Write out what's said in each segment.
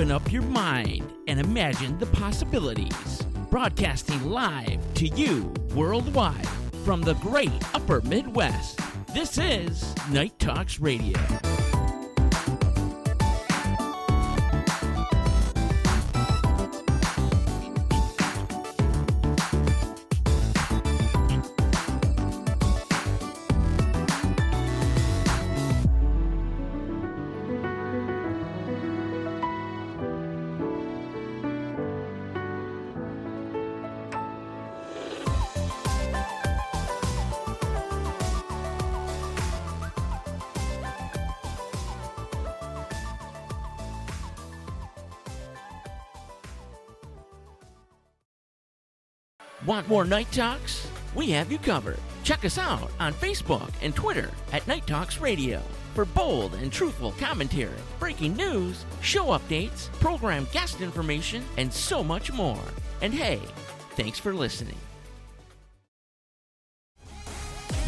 Open up your mind and imagine the possibilities. Broadcasting live to you worldwide from the great Upper Midwest. This is Night Talks Radio. Want more Night Talks? We have you covered. Check us out on Facebook and Twitter at Night Talks Radio for bold and truthful commentary, breaking news, show updates, program guest information, and so much more. And hey, thanks for listening.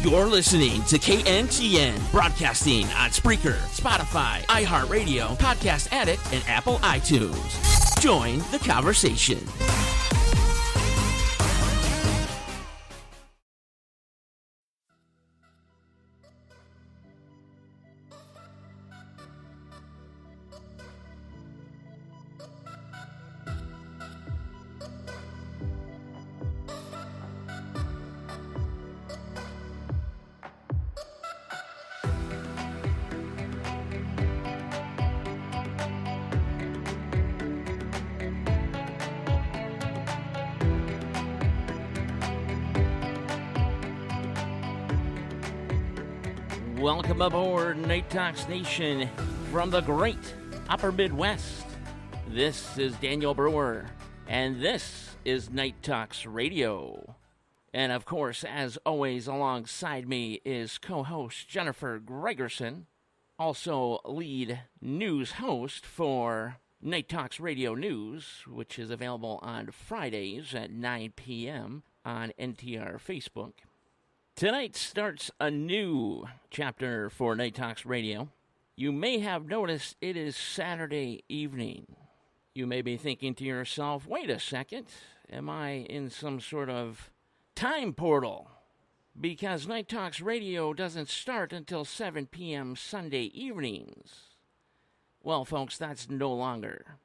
You're listening to KNTN, broadcasting on Spreaker, Spotify, iHeartRadio, Podcast Addict, and Apple iTunes. Join the conversation. Welcome aboard Night Talks Nation from the great Upper Midwest. This is Daniel Brewer, and this is Night Talks Radio. And of course, as always, alongside me is co-host Jennifer Gregerson, also lead news host for Night Talks Radio News, which is available on Fridays at 9 p.m. on NTR Facebook. Tonight starts a new chapter for Night Talks Radio. You may have noticed it is Saturday evening. You may be thinking to yourself, wait a second, am I in some sort of time portal? Because Night Talks Radio doesn't start until 7 p.m. Sunday evenings. Well, folks, that's no longer.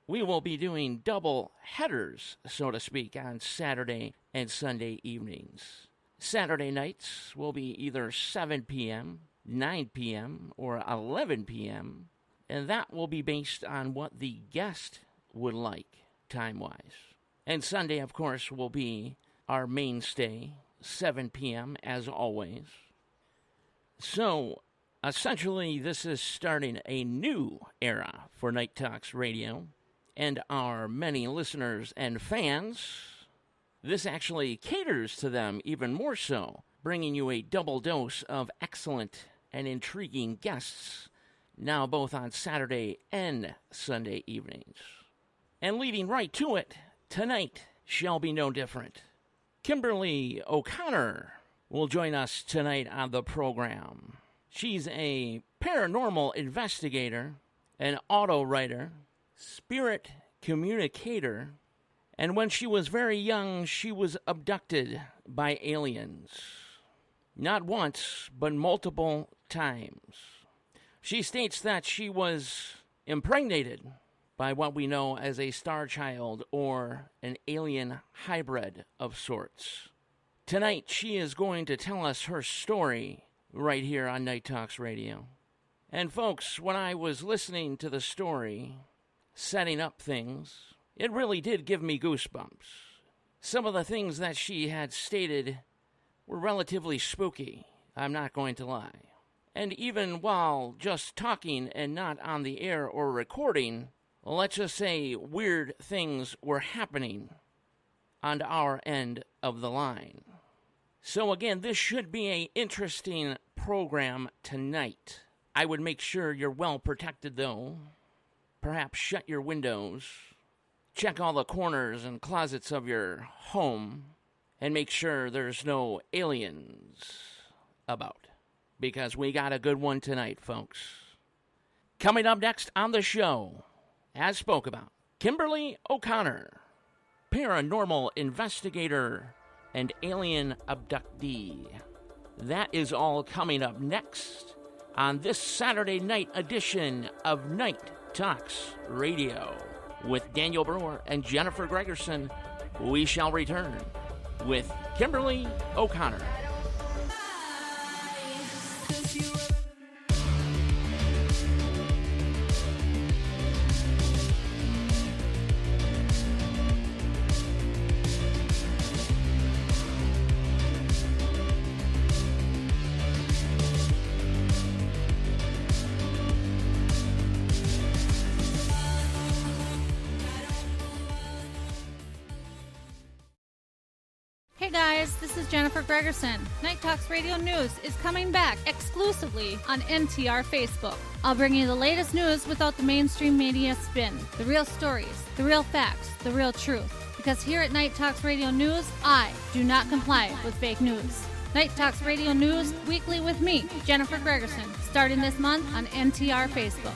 We will be doing double headers, so to speak, on Saturday and Sunday evenings. Saturday nights will be either 7 p.m., 9 p.m., or 11 p.m., and that will be based on what the guest would like, time-wise. And Sunday, of course, will be our mainstay, 7 p.m., as always. So, essentially, this is starting a new era for Night Talks Radio, and our many listeners and fans. This actually caters to them even more so, bringing you a double dose of excellent and intriguing guests, now both on Saturday and Sunday evenings. And leading right to it, tonight shall be no different. Kimberly O'Connor will join us tonight on the program. She's a paranormal investigator, an auto writer, spirit communicator, and when she was very young, she was abducted by aliens. Not once, but multiple times. She states that she was impregnated by what we know as a star child or an alien hybrid of sorts. Tonight, she is going to tell us her story right here on Night Talks Radio. And folks, when I was listening to the story, setting up things, it really did give me goosebumps. Some of the things that she had stated were relatively spooky, I'm not going to lie. And even while just talking and not on the air or recording, let's just say weird things were happening on our end of the line. So again, this should be an interesting program tonight. I would make sure you're well protected though. Perhaps shut your windows. Check all the corners and closets of your home and make sure there's no aliens about. Because we got a good one tonight, folks. Coming up next on the show, has spoke about Kimberly O'Connor, paranormal investigator and alien abductee. That is all coming up next on this Saturday night edition of Night Talks Radio. With Daniel Brewer and Jennifer Gregerson, we shall return with Kimberly O'Connor. Hey guys, this is Jennifer Gregerson. Night Talks Radio News is coming back exclusively on NTR Facebook. I'll bring you the latest news without the mainstream media spin. The real stories, the real facts, the real truth. Because here at Night Talks Radio News, I do not comply with fake news. Night Talks Radio News weekly with me, Jennifer Gregerson, starting this month on NTR Facebook.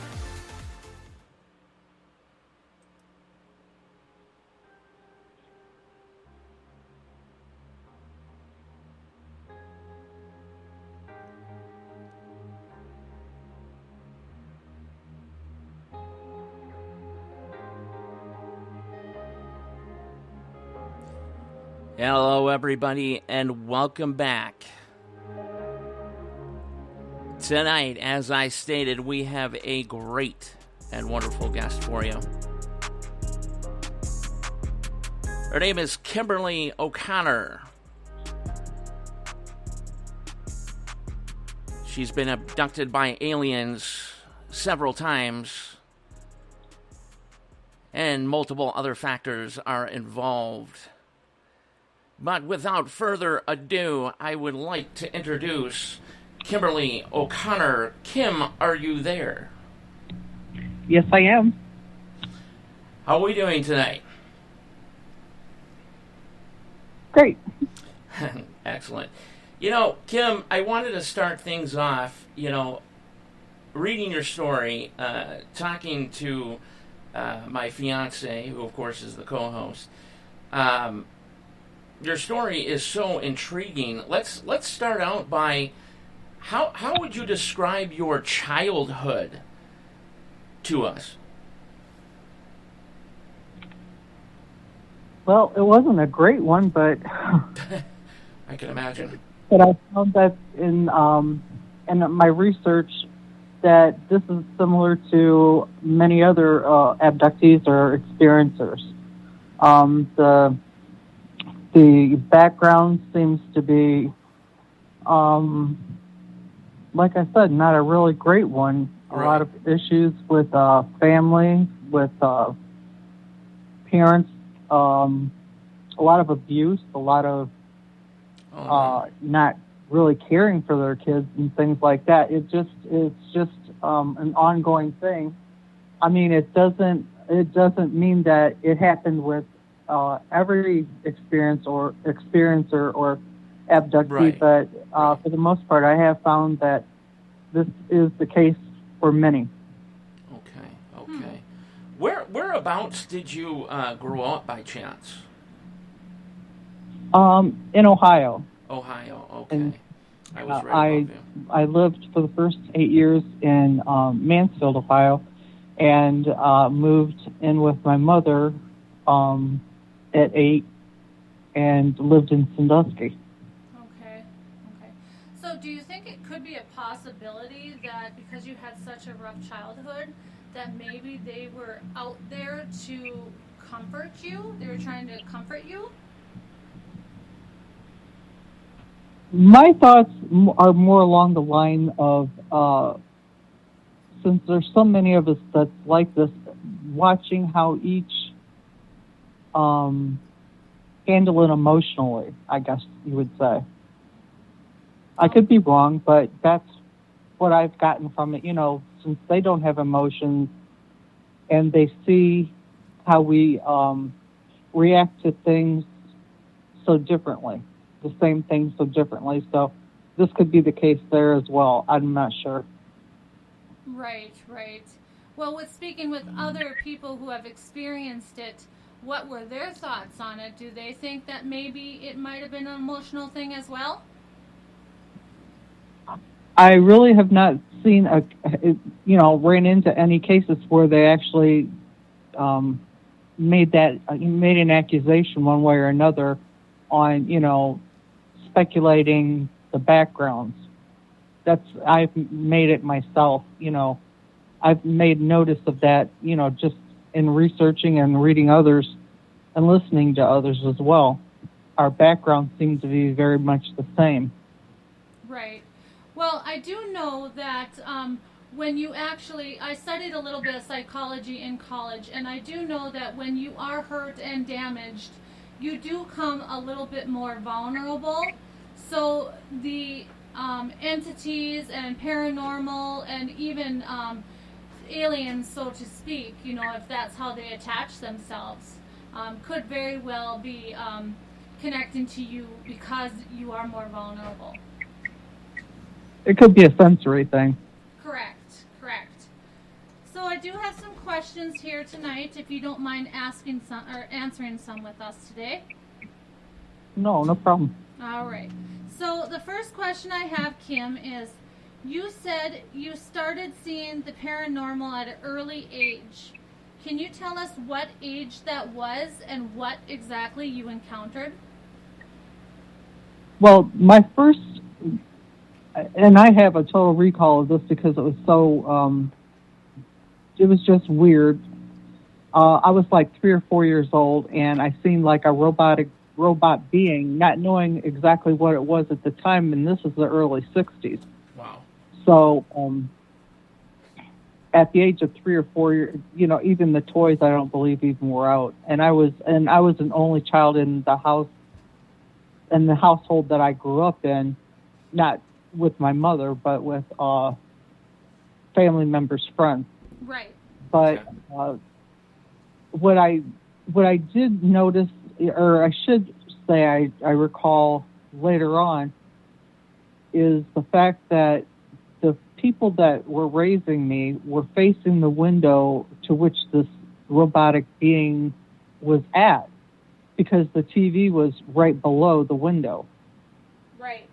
Hello, everybody, and welcome back. Tonight, as I stated, we have a great and wonderful guest for you. Her name is Kimberly O'Connor. She's been abducted by aliens several times, and multiple other factors are involved. But without further ado, I would like to introduce Kimberly O'Connor. Kim, are you there? Yes, I am. How are we doing tonight? Great. Excellent. You know, Kim, I wanted to start things off, reading your story, talking to my fiance, who of course is the co-host. Your story is so intriguing. Let's start out by how would you describe your childhood to us? Well, it wasn't a great one, but I can imagine. But I found that in my research that this is similar to many other abductees or experiencers. The background seems to be, like I said, not a really great one. Right. A lot of issues with family, with parents, a lot of abuse, a lot of not really caring for their kids and things like that. It's just an ongoing thing. I mean, it doesn't mean that it happened with every experiencer or abductee, Right. but for the most part, I have found that this is the case for many. Okay. Whereabouts did you grow up by chance? In Ohio. Ohio. Okay. And, I was right above you. I lived for the first 8 years in Mansfield, Ohio, and moved in with my mother at 8 and lived in Sandusky. Okay. So do you think it could be a possibility that because you had such a rough childhood, that maybe they were out there to comfort you? They were trying to comfort you? My thoughts are more along the line of, since there's so many of us that's like this, watching how each handle it emotionally, I guess you would say. I could be wrong, but that's what I've gotten from it. Since they don't have emotions and they see how we react to things so differently, the same things so differently. So this could be the case there as well. I'm not sure. Right. Well, with speaking with other people who have experienced it, what were their thoughts on it? Do they think that maybe it might have been an emotional thing as well? I really have not seen ran into any cases where they actually made an accusation one way or another on, speculating the backgrounds. I've made it myself, I've made notice of that, just in researching and reading others and listening to others as well. Our backgrounds seem to be very much the same. Right. Well, I do know that when you I studied a little bit of psychology in college, and I do know that when you are hurt and damaged, you do come a little bit more vulnerable. So the entities and paranormal and even aliens, so to speak, if that's how they attach themselves, could very well be connecting to you because you are more vulnerable. It could be a sensory thing. Correct. So I do have some questions here tonight, if you don't mind asking some or answering some with us today. No problem. All right. So the first question I have, Kim, is you said you started seeing the paranormal at an early age. Can you tell us what age that was and what exactly you encountered? Well, my first, and I have a total recall of this because it was so, it was just weird. I was like 3 or 4 years old, and I seen like a robot being, not knowing exactly what it was at the time, and this is the early 60s. Wow. So, at the age of 3 or 4 years, even the toys I don't believe even were out, and I was an only child in the household that I grew up in, not with my mother, but with family members' friends. Right. But what I did notice, or I should say I recall later on, is the fact that the people that were raising me were facing the window to which this robotic being was at, because the TV was right below the window. Right.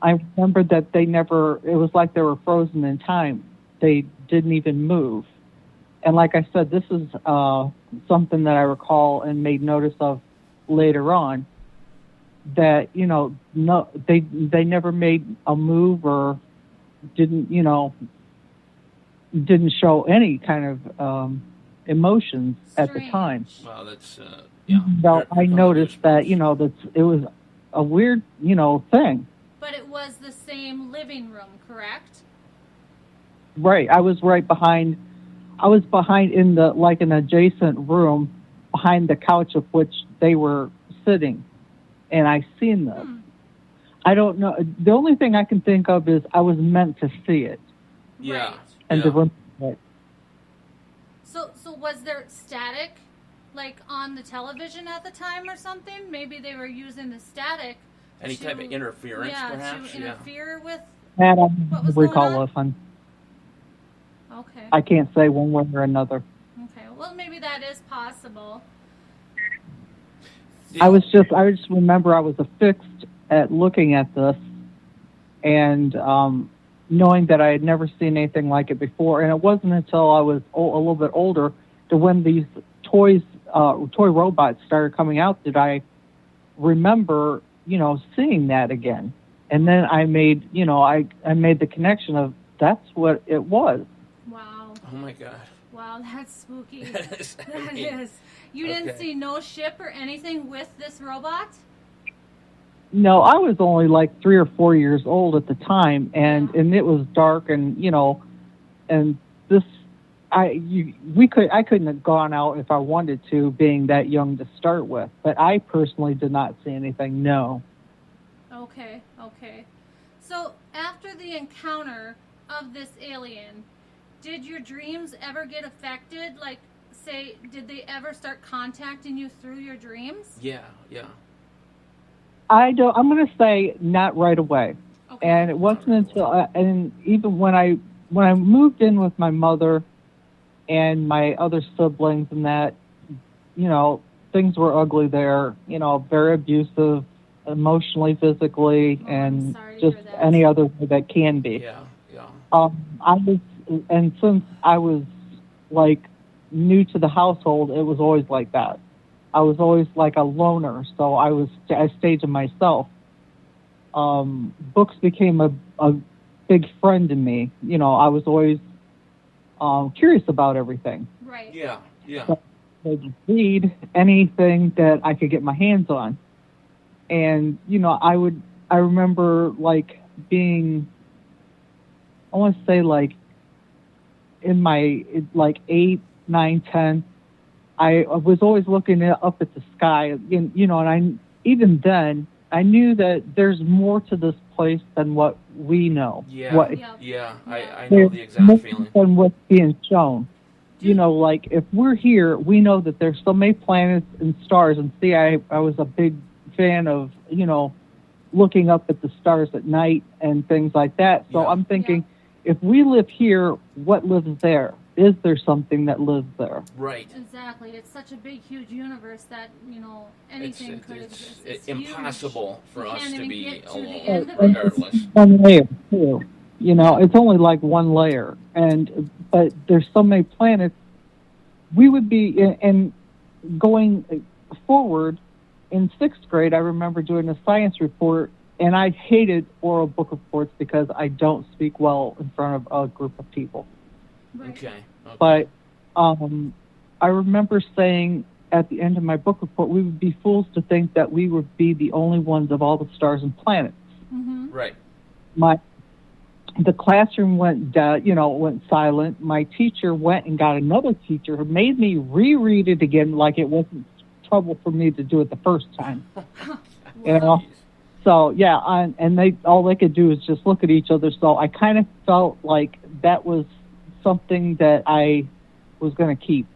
I remember that it was like they were frozen in time. They didn't even move. And like I said, this is something that I recall and made notice of later on, that, no, they never made a move or didn't show any kind of emotions at the time. Well, that's, So I noticed that, that it was a weird, thing. But it was the same living room, correct? Right. I was behind in an adjacent room behind the couch of which they were sitting, and I seen them. I don't know. The only thing I can think of is I was meant to see it. Yeah. Right. And to remember it. So was there static, like on the television at the time or something? Maybe they were using the static. Any type of interference, perhaps? To interfere with I what was don't recall going on? Okay. I can't say one way or another. Okay. Well, maybe that is possible. I just remember I was affixed at looking at this and knowing that I had never seen anything like it before. And it wasn't until I was a little bit older to when these toy robots started coming out that I remember, seeing that again. And then I made, I made the connection of that's what it was. Wow. Oh my God. Wow, that's spooky. That is. That is. You didn't see no ship or anything with this robot? No, I was only like 3 or 4 years old at the time, and it was dark, and and this, I couldn't have gone out if I wanted to, being that young to start with. But I personally did not see anything. No. Okay. So after the encounter of this alien, did your dreams ever get affected? Like, say, did they ever start contacting you through your dreams? Yeah. I'm going to say not right away. Okay. And it wasn't until, and even when I moved in with my mother, and my other siblings, and that, things were ugly there, very abusive, emotionally, physically, Oh, I'm and sorry to just hear that. any other way that can be. Yeah. And since I was like new to the household, it was always like that. I was always like a loner, so I stayed to myself. Books became a big friend to me. I was always curious about everything. Right. Yeah. So I would read anything that I could get my hands on. And, I remember like being, I want to say like in my like 8, 9, 10, I was always looking up at the sky, and even then I knew that there's more to this place than what we know. Yeah. Yeah. I know the exact more feeling. than what's being shown. Like if we're here, we know that there's so many planets and stars. And see, I was a big fan of, looking up at the stars at night and things like that. So Yeah. I'm thinking, if we live here, what lives there? Is there something that lives there? Right. Exactly. It's such a big, huge universe that, anything could exist. It's huge. impossible for You us can't to even be get to the alone, end of it. regardless. One layer too. It's only like one layer, but there's so many planets. We would be and going forward in 6th grade. I remember doing a science report, and I hated oral book reports because I don't speak well in front of a group of people. Right. Okay. But I remember saying at the end of my book report, we would be fools to think that we would be the only ones of all the stars and planets. Mm-hmm. Right. The classroom went silent. My teacher went and got another teacher who made me reread it again, like it wasn't trouble for me to do it the first time. So yeah, and all they could do is just look at each other. So I kind of felt like that was something that I was going to keep.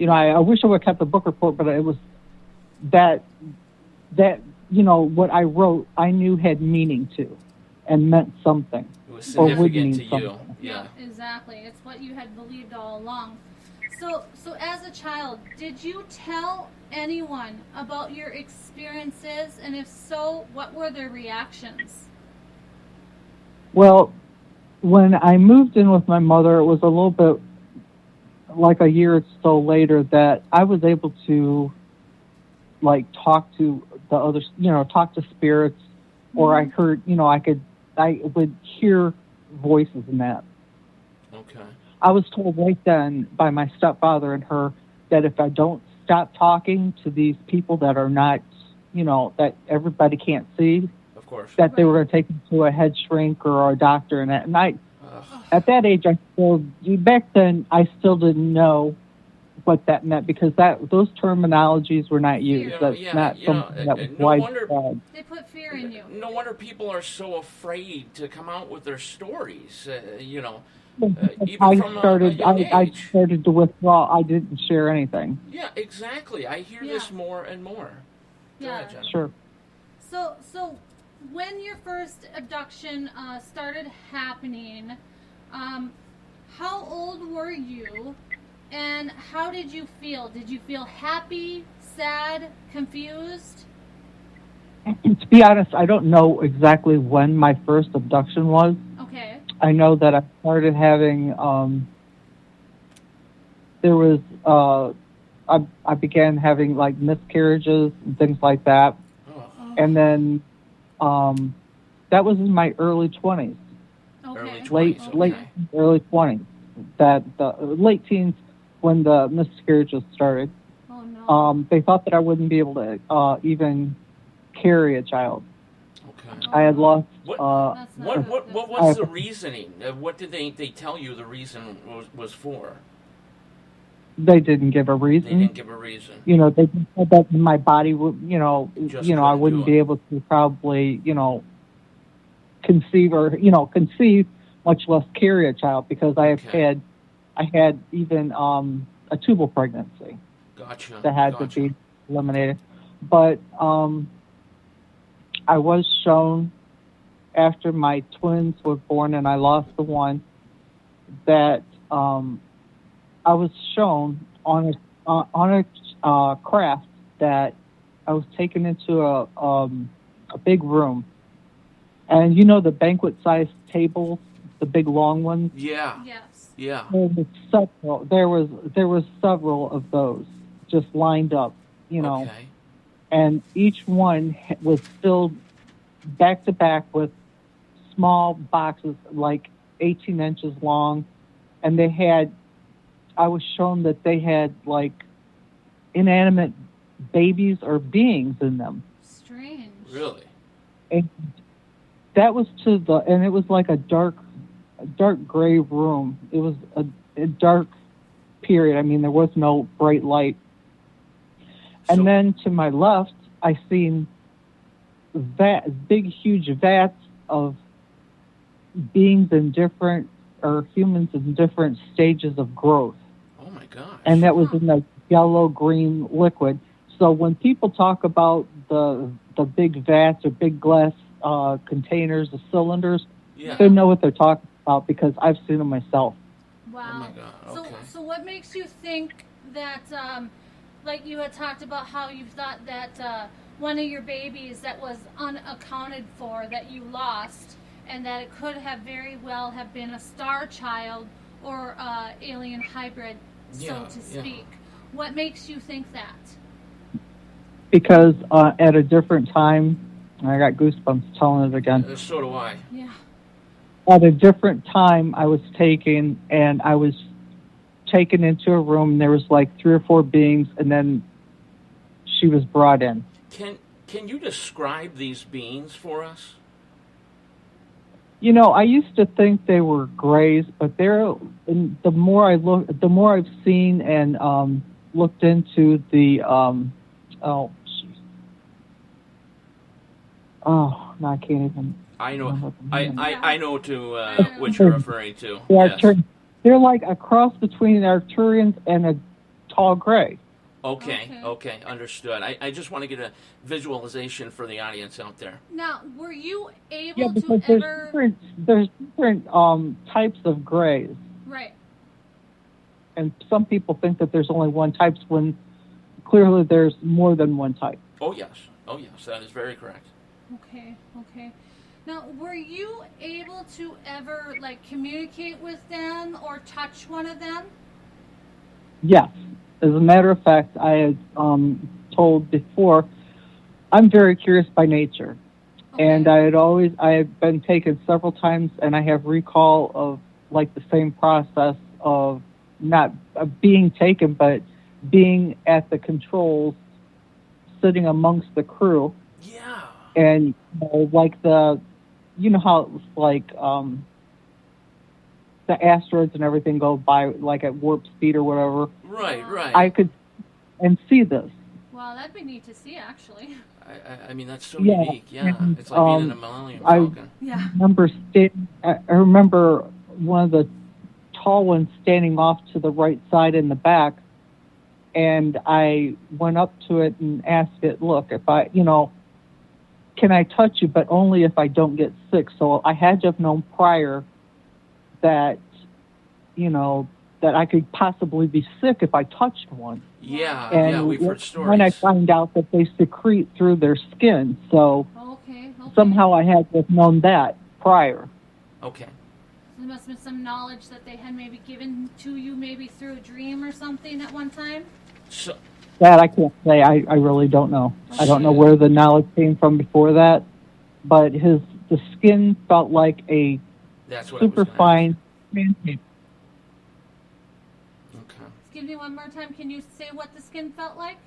I wish I would have kept the book report, but it was that what I wrote, I knew had meaning to, and meant something. It was Or would significant mean to you. something. Yeah. Exactly. It's what you had believed all along. So as a child, did you tell anyone about your experiences? And if so, what were their reactions? Well, when I moved in with my mother, it was a little bit like a year or so later that I was able to like talk to the others, talk to spirits, or I heard, I would hear voices in that. Okay. I was told right then by my stepfather and her that if I don't stop talking to these people that are not, that everybody can't see, Of course. that they were going to take me to a head shrink or a doctor. And at that age, back then, I still didn't know what that meant because those terminologies were not used. That's not something that was widespread. They put fear in you. No wonder people are so afraid to come out with their stories. I started to withdraw. I didn't share anything. Yeah, exactly. I hear this more and more. Go ahead, Jennifer. Sure. So when your first abduction started happening, how old were you, and how did you feel? Did you feel happy, sad, confused? To be honest, I don't know exactly when my first abduction was. Okay. I know that I started having, I began having like miscarriages and things like that. Oh. And then that was in my early 20s. Okay. Early 20s. That the late teens when the miscarriages started. Oh no. They thought that I wouldn't be able to even carry a child. Okay. I had lost. What was the reasoning? What did they tell you the reason was for? They didn't give a reason. They didn't give a reason. They just said that my body would, I wouldn't be able to probably, conceive, much less carry a child because I had even a tubal pregnancy. Gotcha. That had to be eliminated. But I was shown after my twins were born and I lost the one that I was shown on a craft that I was taken into a big room, and you know the banquet-sized tables, the big long ones. Yeah. Yes. Yeah. There was several of those just lined up, you know, Okay. and each one was filled back to back with small boxes like 18 inches long, and I was shown that they had like inanimate babies or beings in them. Strange. Really? And that was and it was like a dark gray room. It was a dark period. I mean, there was no bright light. And then to my left, I seen big, huge vats of beings humans in different stages of growth. Oh my gosh. And that was in the yellow-green liquid. So when people talk about the big vats or big glass containers, the cylinders, they know what they're talking about because I've seen them myself. Wow. Oh my God. Okay. So what makes you think that, like you had talked about how you thought that one of your babies that was unaccounted for that you lost, and that it could have very well have been a star child or alien hybrid, so to speak. What makes you think that? Because at a different time, I got goosebumps telling it again. So do I. Yeah. At a different time, I was taken into a room, and there was like 3 or 4 beings, and then she was brought in. Can you describe these beings for us? You know, I used to think they were grays, but the more I've seen and looked into the no, I can't even. I know. I know what you're referring to. They're like a cross between an Arcturians and a tall gray. Okay, understood. I just want to get a visualization for the audience out there. Now, were you able to because ever... there's different types of grays. Right. And some people think that there's only one type when clearly there's more than one type. Oh yes, that is very correct. Okay. Now, were you able to ever, like, communicate with them or touch one of them? Yes. As a matter of fact, I had told before, I'm very curious by nature. Okay. And I had been taken several times, and I have recall of, like, the same process of not being taken, but being at the controls, sitting amongst the crew. Yeah. And, like you know how it's like the asteroids and everything go by like at warp speed or whatever. Right. I could and see this. Wow, that'd be neat to see, actually. I mean, that's so unique. Yeah, and, it's like being in a Millennium Falcon. I remember one of the tall ones standing off to the right side in the back, and I went up to it and asked it, "Look, if I, can I touch you, but only if I don't get sick?" So I had to have known prior that, that I could possibly be sick if I touched one. Yeah, we've heard stories. When I find out that they secrete through their skin, so somehow I had to have known that prior. Okay. So there must have been some knowledge that they had maybe given to you maybe through a dream or something at one time? So, that I can't say. I really don't know. I don't know where the knowledge came from before that, but the skin felt like a super fine sandpaper. Okay. Excuse me one more time. Can you say what the skin felt like?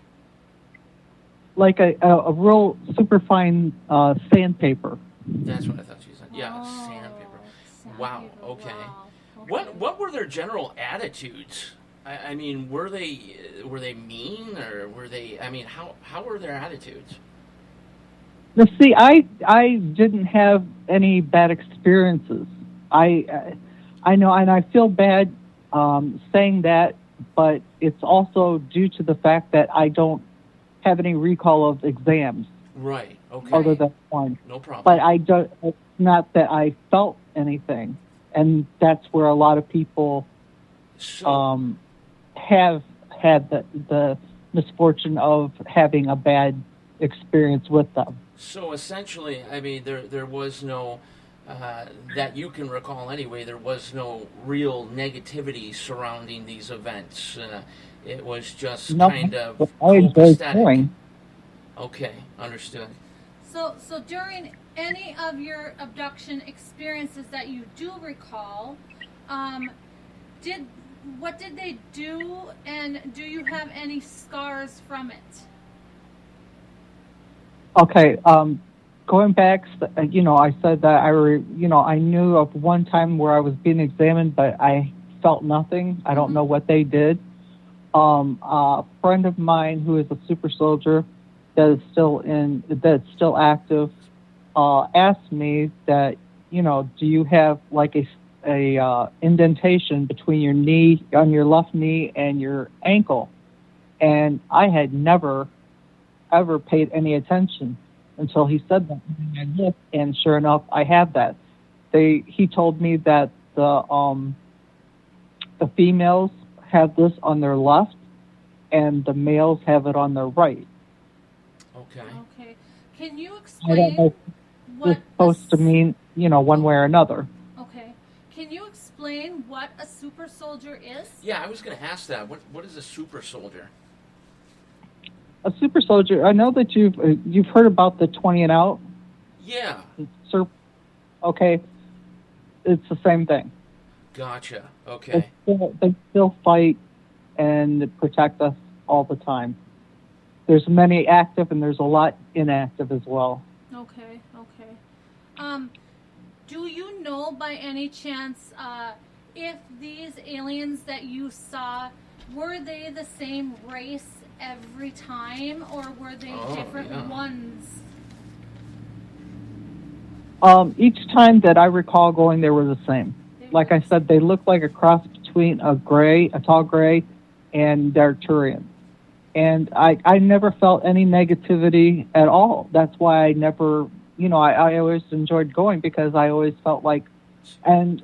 Like a real super fine sandpaper. That's what I thought you said. Yeah, sandpaper. Wow. Okay. What were their general attitudes? I mean, were they mean, or were they? I mean, how were their attitudes? Now, see, I didn't have any bad experiences. I know, and I feel bad saying that, but it's also due to the fact that I don't have any recall of exams. Right. Okay. Other than one. No problem. But I don't. It's not that I felt anything, and that's where a lot of people have had the misfortune of having a bad experience with them. So essentially, I mean, there was no, that you can recall anyway, there was no real negativity surrounding these events. It was just kind of copacetic. Okay, understood. So during any of your abduction experiences that you do recall, what did they do, and do you have any scars from it? Okay, going back, I said that I knew of one time where I was being examined, but I felt nothing. I don't know what they did. A friend of mine who is a super soldier that's still active, asked me that, do you have like a indentation between your knee, on your left knee and your ankle? And I had never ever paid any attention until he said that. And I looked, and sure enough, I had that. He told me that the females have this on their left, and the males have it on their right. Okay. Can you I don't know explain what it's supposed to mean, one way or another. Okay. Can you explain what a super soldier is? Yeah, I was going to ask that. What is a super soldier? A super soldier. I know that you've heard about the 20 and out. Yeah. Okay. It's the same thing. Gotcha. Okay. They still fight and protect us all the time. There's many active and there's a lot inactive as well. Okay. Do you know by any chance if these aliens that you saw, were they the same race every time, or were they different ones? Each time that I recall going, they were the same. Like I said, they looked like a cross between a tall gray, and the Arcturian. And I never felt any negativity at all. That's why I never, I always enjoyed going, because I always felt like, and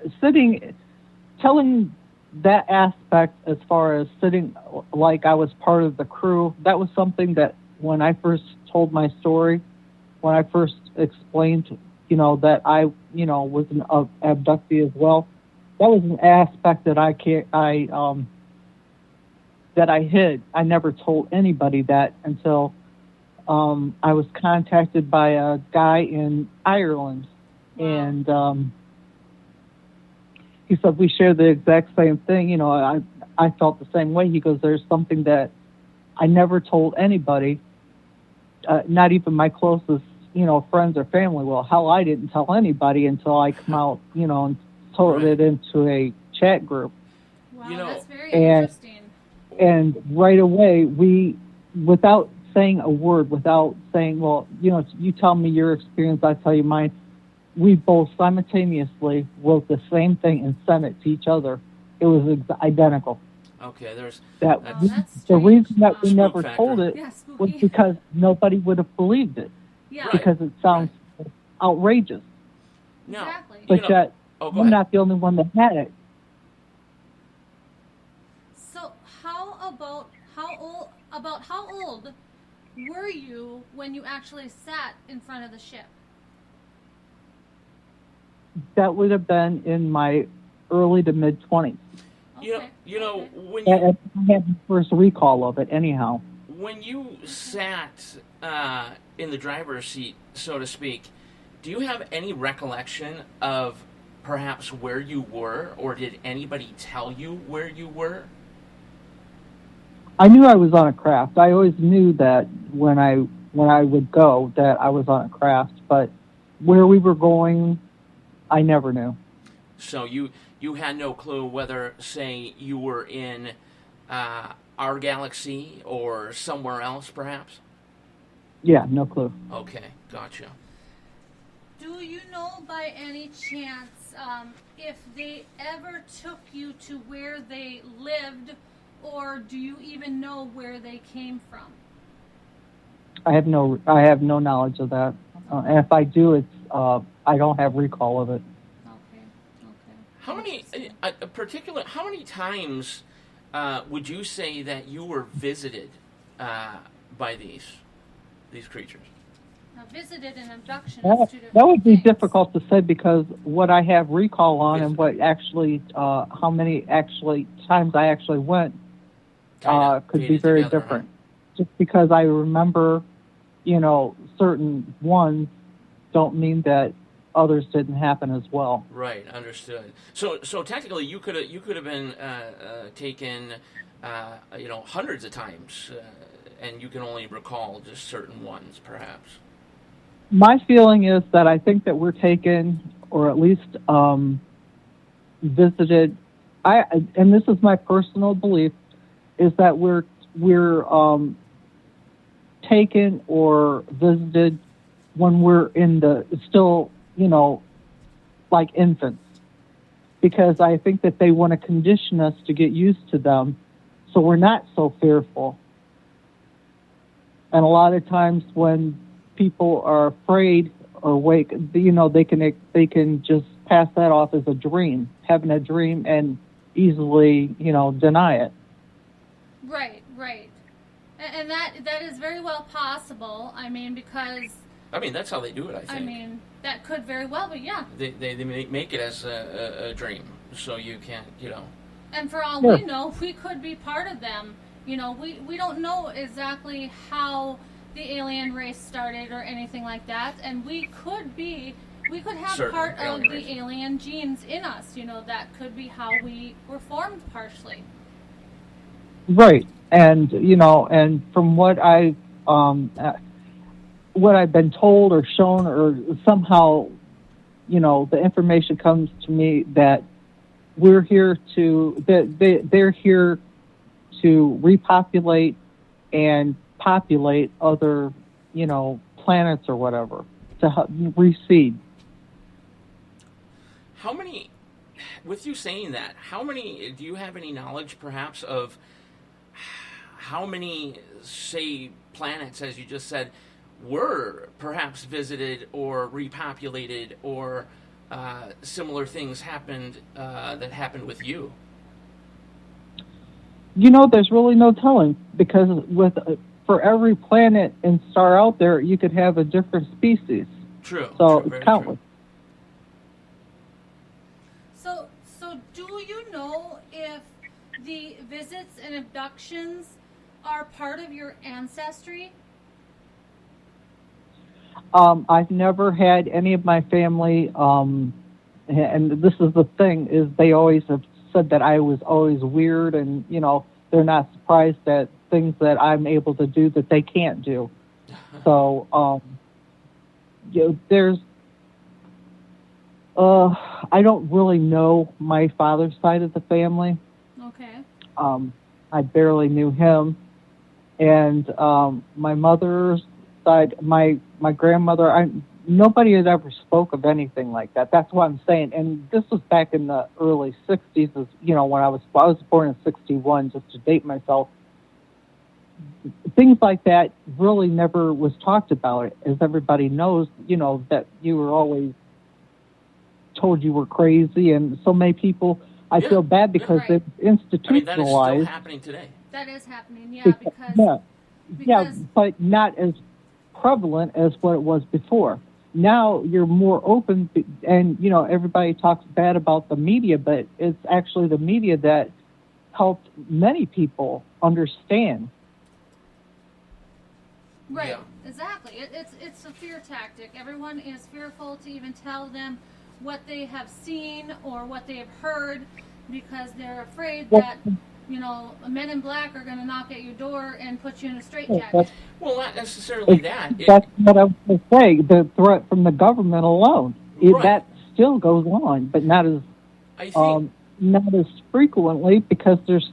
telling that aspect as far as sitting like I was part of the crew, that was something that when I first told my story, when I first explained, that I, was an abductee as well, that was an aspect that that I hid. I never told anybody that until I was contacted by a guy in Ireland. Wow. And he said, we share the exact same thing. I felt the same way. He goes, there's something that I never told anybody, not even my closest, friends or family. Well, hell, I didn't tell anybody until I come out, and told it into a chat group. Wow, that's very interesting. And right away, without saying a word, without saying, well, you tell me your experience, I tell you mine, we both simultaneously wrote the same thing and sent it to each other. It was identical. Okay, the reason that we never told it was because nobody would have believed it. Yeah. Because it sounds outrageous. No. Exactly. But yet, I'm not the only one that had it. So how old were you when you actually sat in front of the ship? That would have been in my early to mid 20s. When I had the first recall of it anyhow. When you sat in the driver's seat, so to speak, do you have any recollection of perhaps where you were, or did anybody tell you where you were? I knew I was on a craft. I always knew that when I would go that I was on a craft, but where we were going, I never knew. So you had no clue whether, say, you were in our galaxy or somewhere else, perhaps? Yeah, no clue. Okay, gotcha. Do you know by any chance if they ever took you to where they lived, or do you even know where they came from? I have no knowledge of that, and if I do, it's I don't have recall of it. Okay. How many times Would you say that you were visited by these creatures? Now, visited and abduction is That, two different that would be things. difficult to say because what I have recall on and what actually, how many actually times I actually went could be very together, different. Just because I remember, certain ones don't mean that others didn't happen as well. Right, understood. So technically, you could have been taken, hundreds of times, and you can only recall just certain ones, perhaps. My feeling is that I think that we're taken, or at least visited. And this is my personal belief, is that we're taken or visited when we're in the still, like infants, because I think that they want to condition us to get used to them, so we're not so fearful. And a lot of times when people are afraid or wake, they can just pass that off as a dream, having a dream, and easily, deny it. Right. And that is very well possible. I mean, because... that's how they do it, I think. I mean, that could very well be, yeah. They make it as a dream, so you can't, And for all we know, we could be part of them. We don't know exactly how the alien race started or anything like that, and we could have Certain part of alien the race. alien genes in us. That could be how we were formed partially. Right. And, and from what I've been told or shown, or somehow, the information comes to me that we're here they're here to repopulate and populate other, planets or whatever, to reseed. How many, with you saying that, do you have any knowledge perhaps of how many, say, planets, as you just said, were perhaps visited or repopulated, or similar things happened that happened with you? There's really no telling, because for every planet and star out there, you could have a different species. True. So true, it's countless. So do you know if the visits and abductions are part of your ancestry? I've never had any of my family, and this is the thing, is they always have said that I was always weird, and, they're not surprised at things that I'm able to do that they can't do. So, there's, I don't really know my father's side of the family. Okay. I barely knew him. And my mother's side, my grandmother, nobody had ever spoke of anything like that. That's what I'm saying. And this was back in the early 60s, when I was born in 61, just to date myself. Things like that really never was talked about. As everybody knows, that you were always told you were crazy, and so many people, I feel bad because it's institutionalized. that is still happening today. That is happening, because but not as prevalent as what it was before. Now you're more open, and everybody talks bad about the media, but it's actually the media that helped many people understand. Right, Yeah. exactly. It's a fear tactic. Everyone is fearful to even tell them what they have seen or what they have heard, because they're afraid that men in black are going to knock at your door and put you in a straitjacket. Well, not necessarily that. That's what I was going to say. The threat from the government alone, that still goes on, but not as not as frequently, because there's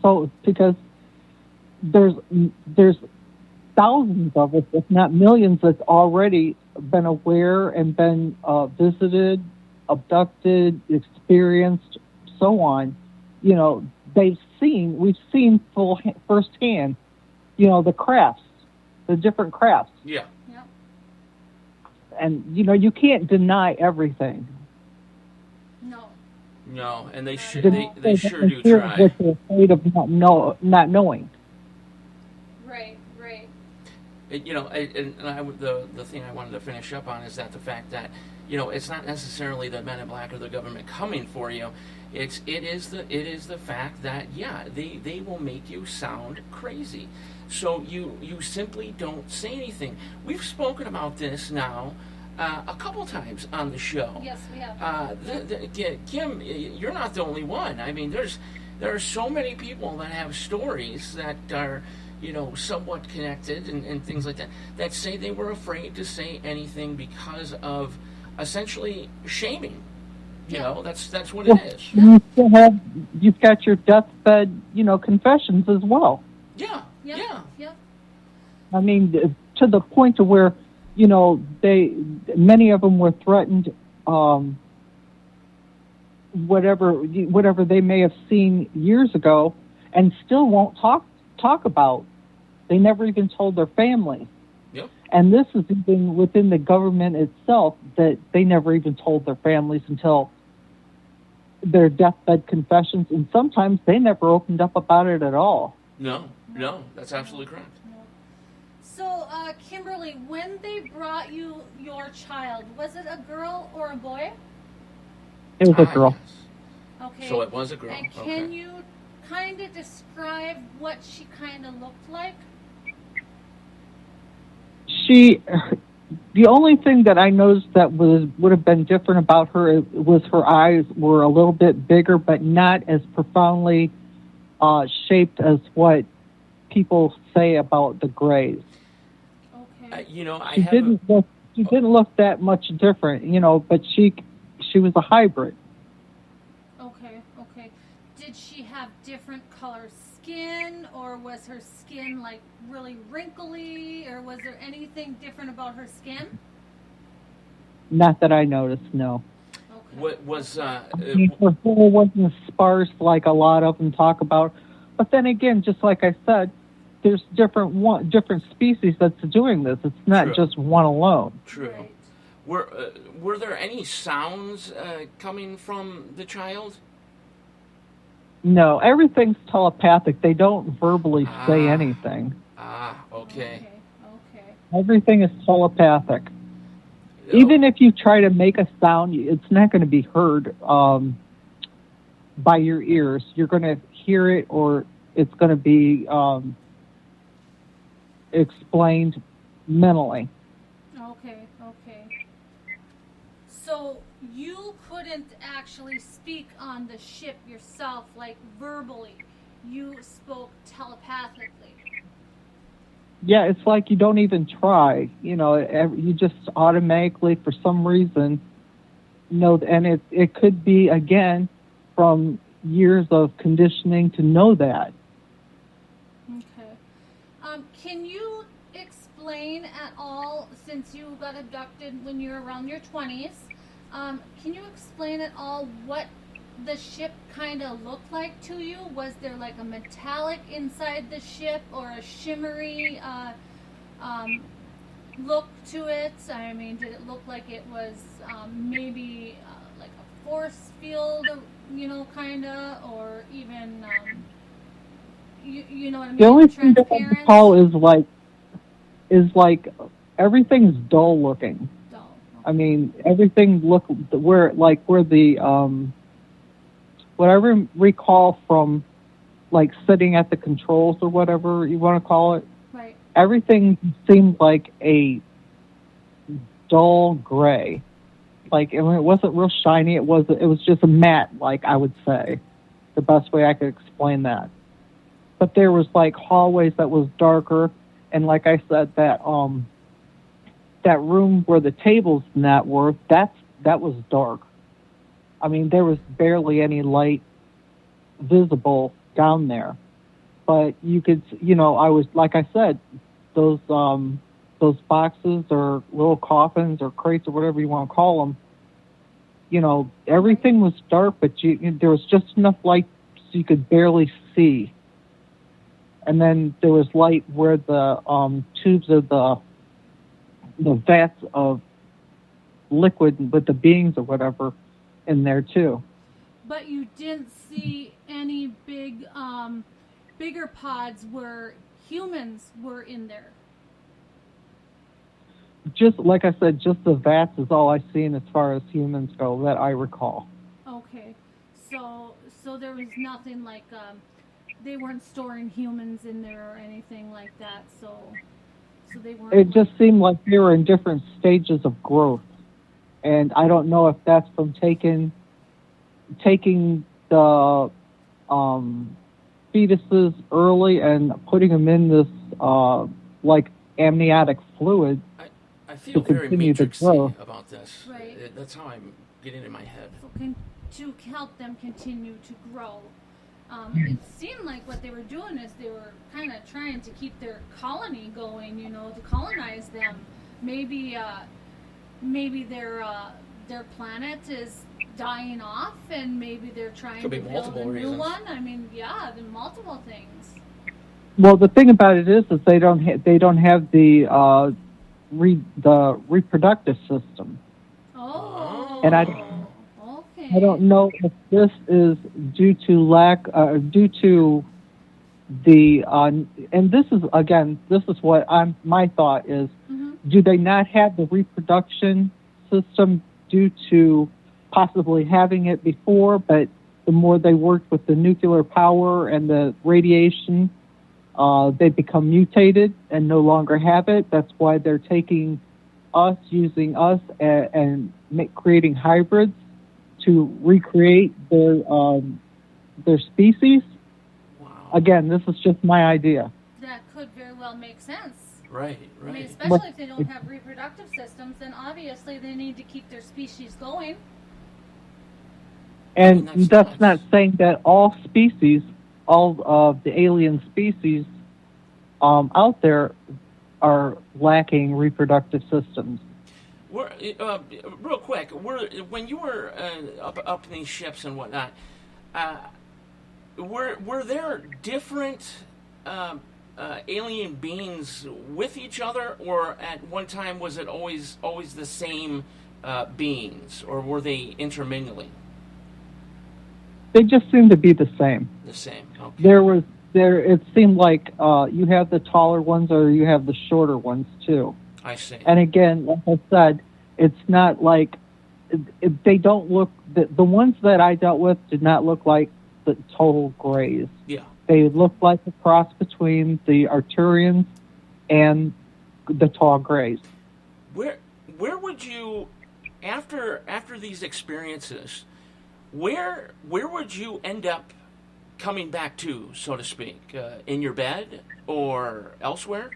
thousands of us, if not millions, that's already been aware and been visited, abducted, experienced, so on. We've seen firsthand, the crafts, the different crafts. Yeah. Yep. And, you can't deny everything. No. No, and they sure do Fear try. what they're afraid of not knowing. Right, right. The thing I wanted to finish up on is that the fact that it's not necessarily the Men in Black or the government coming for you. It is the fact that they will make you sound crazy. So you simply don't say anything. We've spoken about this now a couple times on the show. Yes, we have. Kim, you're not the only one. I mean, there are so many people that have stories that are somewhat connected and things like that say they were afraid to say anything because of essentially shaming. That's what it is. You've got your deathbed, confessions as well. Yeah. I mean, to the point to where, many of them were threatened, whatever they may have seen years ago, and still won't talk about. They never even told their family. Yep. And this is even within the government itself, that they never even told their families until their deathbed confessions, and sometimes they never opened up about it at all. No, that's absolutely correct. So, Kimberly, when they brought you your child, was it a girl or a boy? It was a girl. Yes. Okay. So it was a girl. And can you kind of describe what she kind of looked like? The only thing that I noticed that would have been different about her was her eyes were a little bit bigger, but not as profoundly shaped as what people say about the Greys. Okay. She didn't look that much different, but she was a hybrid. Okay. Did she have different color skin, or was her skin like really wrinkly, or was there anything different about her skin? Not that I noticed, no. Okay. What was her hair wasn't sparse like a lot of them talk about, but then again, just like I said, there's different species that's doing this. It's not just one alone. True. Right. Were there any sounds coming from the child? No, everything's telepathic. They don't verbally say anything. Okay. Everything is telepathic. Even if you try to make a sound, it's not going to be heard by your ears. You're going to hear it, or it's going to be explained mentally. Okay. So you couldn't actually speak on the ship yourself, like verbally. You spoke telepathically. Yeah, it's like you don't even try. You just automatically, for some reason, know. And it could be, again, from years of conditioning to know that. Okay. Can you explain at all, since you got abducted when you were around your 20s, can you explain at all what the ship kind of looked like to you? Was there like a metallic inside the ship, or a shimmery look to it? I mean, did it look like it was maybe like a force field, kind of, or even, you know what I mean? The only thing that I can call is like everything's dull looking. Dull. I mean, everything where the what I recall from like sitting at the controls or whatever you want to call it. Right. Everything seemed like a dull gray. Like, it wasn't real shiny. It was just a matte, like I would say, the best way I could explain that. But there was like hallways that was darker, and like I said, that room where the tables and that were, that was dark. I mean, there was barely any light visible down there. But you could, I was, like I said, those boxes or little coffins or crates or whatever you want to call them, everything was dark, but there was just enough light so you could barely see. And then there was light where the tubes of the vats of liquid with the beings or whatever in there too. But you didn't see any bigger pods where humans were in there. Just like I said, just the vats is all I've seen as far as humans go that I recall. Okay, so there was nothing like they weren't storing humans in there or anything like that. So they weren't. It just seemed like they were in different stages of growth, and I don't know if that's from taking the fetuses early and putting them in this like amniotic fluid. I feel very Matrixy about this. Right. That's how I'm getting in my head. So to help them continue to grow. It seemed like what they were doing is they were kind of trying to keep their colony going, to colonize them. Maybe their planet is dying off, and maybe they're trying to build a new one. I mean, yeah, the multiple things. Well, the thing about it is they don't have the reproductive system. Oh. And I don't know if this is due to the and this is what my thought is. Mm-hmm. Do they not have the reproduction system due to possibly having it before, but the more they worked with the nuclear power and the radiation, they become mutated and no longer have it? That's why they're using us and creating hybrids to recreate their species. Wow. Again, this is just my idea. That could very well make sense. Right. I mean, especially if they don't have reproductive systems, then obviously they need to keep their species going. And that's not saying that all of the alien species out there are lacking reproductive systems. Real quick, when you were up in these ships and whatnot, were there different alien beings with each other, or at one time was it always the same beings, or were they intermingling? They just seemed to be the same. The same. Okay. It seemed like you have the taller ones or you have the shorter ones too. I see. And again, like I said, it's not like they don't look. The ones that I dealt with did not look like the total grays. Yeah. They looked like a cross between the Arturians and the tall grays. Where would you, after these experiences, where would you end up coming back to, so to speak, in your bed or elsewhere?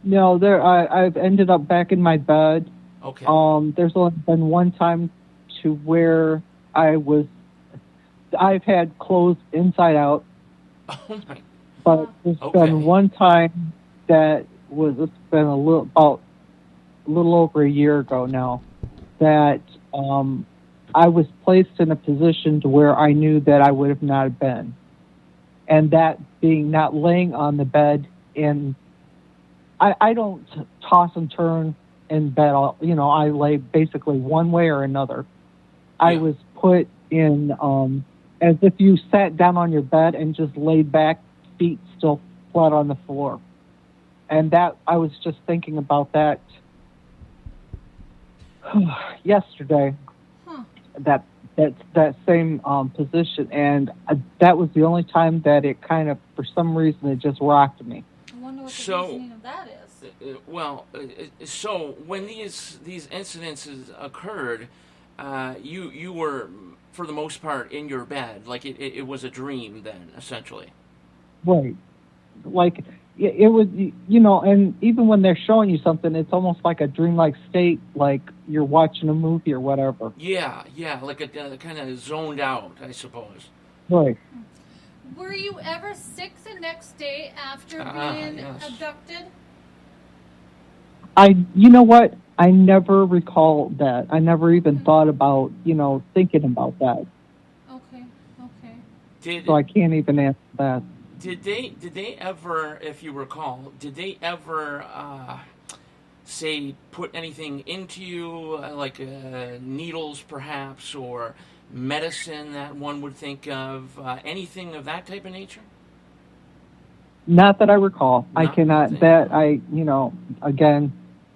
No, I've ended up back in my bed. Okay. There's only been one time to where I've had clothes inside out. Oh my. But there's been one time it's been a little over a year ago now, that I was placed in a position to where I knew that I would have not been. And that being not laying on the bed I don't toss and turn in bed. I lay basically one way or another. Yeah. I was put in as if you sat down on your bed and just laid back, feet still flat on the floor. And that I was just thinking about that yesterday. Huh. That same position, and that was the only time that it kind of, for some reason, it just rocked me. I wonder what the reasoning of that is. So when these incidences occurred, you were, for the most part, in your bed, like it was a dream then, essentially. Right. Like it was, and even when they're showing you something, it's almost like a dreamlike state, like you're watching a movie or whatever. Yeah, like a kind of zoned out, I suppose. Right. Were you ever sick the next day after being abducted? You know what? I never recall that. I never even thought about, thinking about that. Okay. So I can't even answer that. Did they ever, if you recall, say put anything into you, like needles perhaps, or medicine that one would think of? Anything of that type of nature? Not that I recall. I Not cannot. nothing. That again,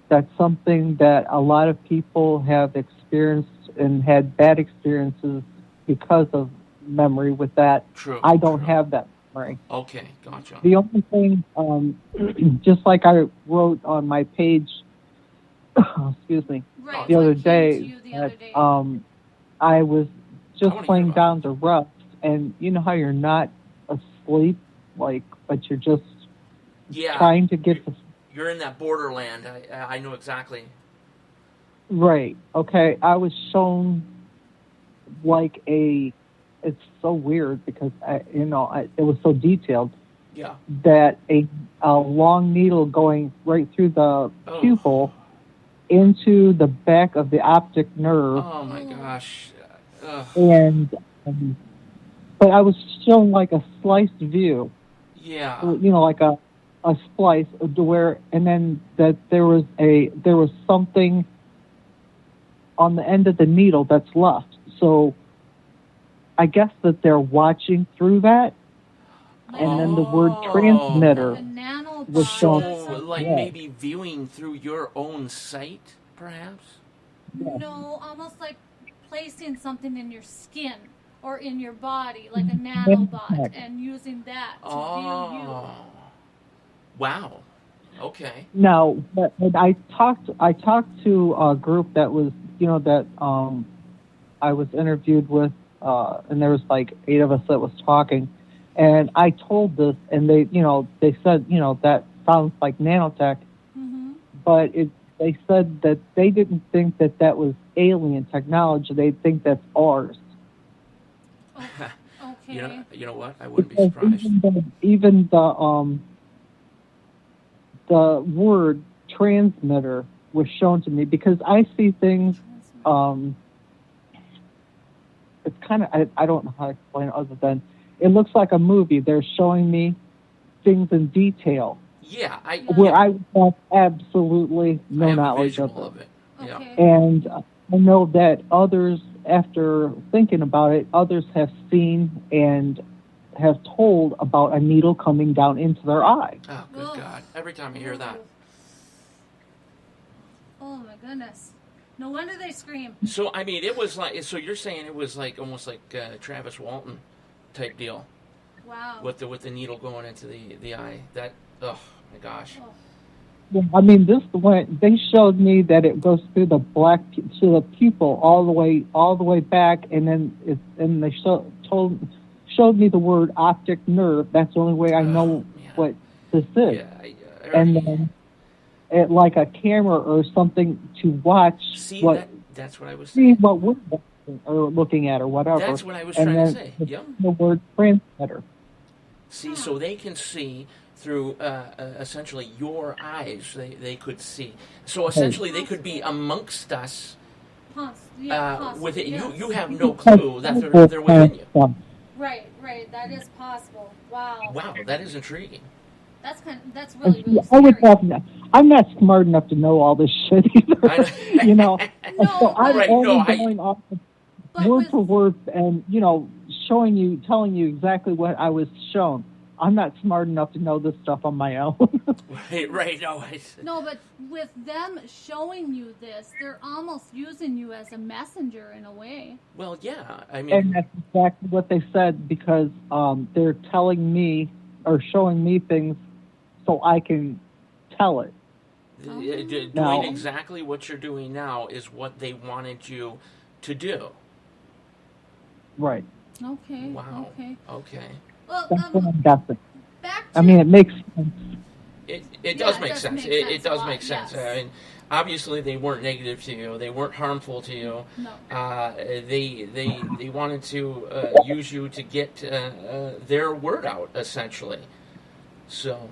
that's something that a lot of people have experienced and had bad experiences because of memory with that. True. I don't true. have that memory. Okay, gotcha. The only thing, just like I wrote on my page, excuse me, Right. the what other came day, to you the other day. I was just wanna hear laying about down to rest, and you know how you're not asleep, but you're just Yeah. trying to get to You're in that borderland. I know exactly. right. Okay, I was shown like it's so weird because it was so detailed Yeah. that a long needle going right through the Oh. pupil into the back of the optic nerve, Oh my gosh. Ugh. and but I was shown like a sliced view, Yeah. like a splice to where, and then that there was something on the end of the needle that's left. So I guess that they're watching through that, and then the word transmitter The nanobot was shown. or So, something. like Yeah. maybe viewing through your own sight, perhaps? No, almost like placing something in your skin or in your body, like a nanobot, and using that to view you. Oh. Wow. Okay. No, but I talked to a group that was that I was interviewed with, and there was like 8 of us that was talking, and I told this, and they said that sounds like nanotech, Mm-hmm. but they said that they didn't think that was alien technology. They think that's ours. Okay. You know what? I wouldn't be Because surprised. even the word transmitter was shown to me, because I see things. It's kind of I don't know how to explain it other than it looks like a movie. They're showing me things in detail Yeah, where I have absolutely I no have a knowledge visual of it. Yeah. Okay. And I know that others, after thinking about it, others have seen and have told about a needle coming down into their eye. Oh, good Ugh. God. Every time I hear that. Oh my goodness. No wonder they scream. So, I mean, it was like, so you're saying it was like almost like Travis Walton type deal Wow. with the needle going into the eye. That, oh my gosh. Oh. Yeah, I mean, this one they showed me that it goes through the to the pupil all the way back, and then they showed me the word optic nerve. That's the only way I know man. what this is. Yeah, I And already- then it like a camera or something to watch see, what that's what I was see saying. what we're watching or looking at or whatever. That's what I was and trying to then say. Yep. the word transmitter. See, so they can see through essentially your eyes. They could see. So essentially, they could be amongst us Possibly, with it. yes. You have no clue that they're within you. Right. That is possible. Wow. Wow, that is intriguing. That's really, really I would scary. I'm not smart enough to know all this shit either. you know, No, so I'm Right, only no, going off of But word with- for word, and telling you exactly what I was shown. I'm not smart enough to know this stuff on my own. Right. No, but with them showing you this, they're almost using you as a messenger in a way. Well, yeah. I And mean, that's exactly what they said, because they're telling me or showing me things so I can tell it. doing Now- exactly what you're doing now is what they wanted you to do. Right. Okay. Wow. Okay. Well, That's what I'm guessing. back to I mean, it makes sense. It Yeah, does it make does sense. make It sense does a lot, make sense. yes. I mean, obviously they weren't negative to you. They weren't harmful to you. no. They wanted to use you to get their word out, essentially. So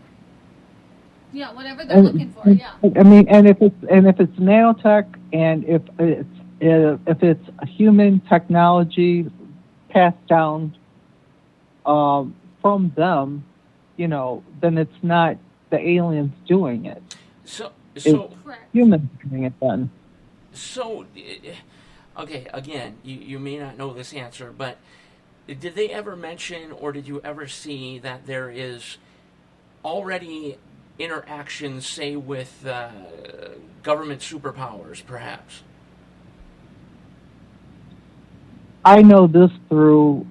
Yeah, whatever they're looking for. Yeah. I mean, and if it's nanotech, and if it's a human technology passed down from them, then it's not the aliens doing it. so Correct. Humans doing it then. so Okay, again, you may not know this answer, but did they ever mention or did you ever see that there is already interaction, say, with government superpowers, perhaps? I know this through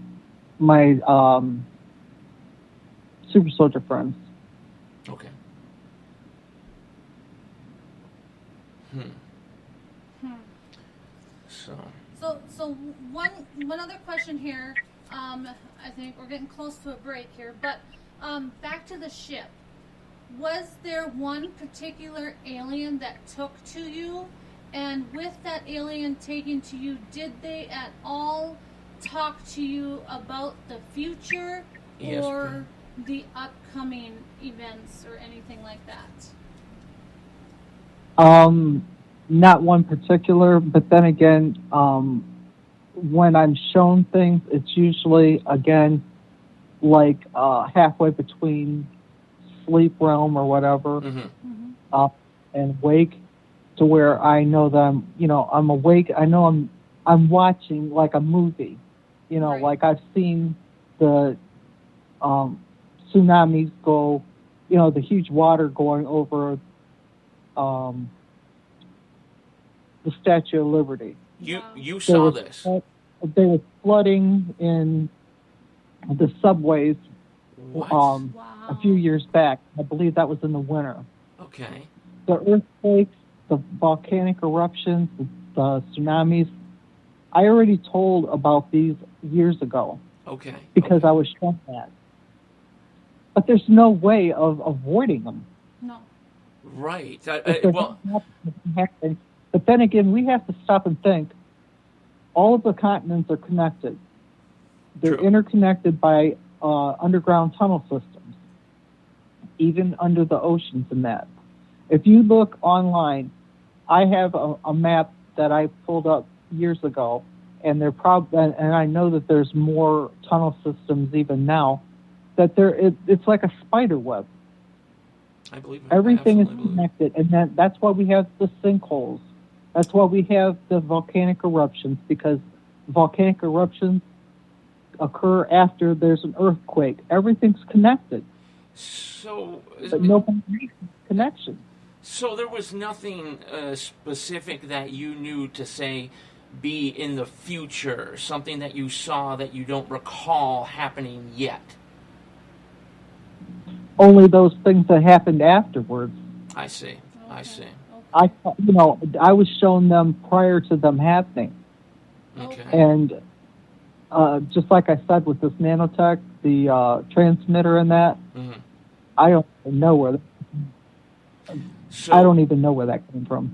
my super soldier friends. Okay. So one other question here. I think we're getting close to a break here, but back to the ship. Was there one particular alien that took to you? And with that alien taking to you, did they at all talk to you about the future Yes, or the upcoming events or anything like that? Not one particular, but then again, when I'm shown things, it's usually, again, like halfway between sleep realm or whatever, and wake, to where I know that I'm awake. I know I'm watching like a movie, Right. like I've seen the tsunamis go, the huge water going over the Statue of Liberty. You saw this. They were flooding in the subways What? a few years back. I believe that was in the winter. Okay. The earthquakes, the volcanic eruptions, the tsunamis. I already told about these years ago Okay. because I was shown that. But there's no way of avoiding them. No. Right. If they're Well, happening. But then again, we have to stop and think. All of the continents are connected. They're True. interconnected by underground tunnel systems, even under the oceans and that. If you look online, I have a map that I pulled up years ago, and and I know that there's more tunnel systems even now. That it's like a spider web. I believe Everything is absolutely. connected, and that's why we have the sinkholes. That's why we have the volcanic eruptions, because volcanic eruptions occur after there's an earthquake. Everything's connected, So, but nobody makes connection. so there was nothing specific that you knew to say be in the future, something that you saw that you don't recall happening yet. Only those things that happened afterwards. I see. I see. I was shown them prior to them happening, Okay. and just like I said with this nanotech, the transmitter and that, Mhm. I don't know where. So, I don't even know where that came from.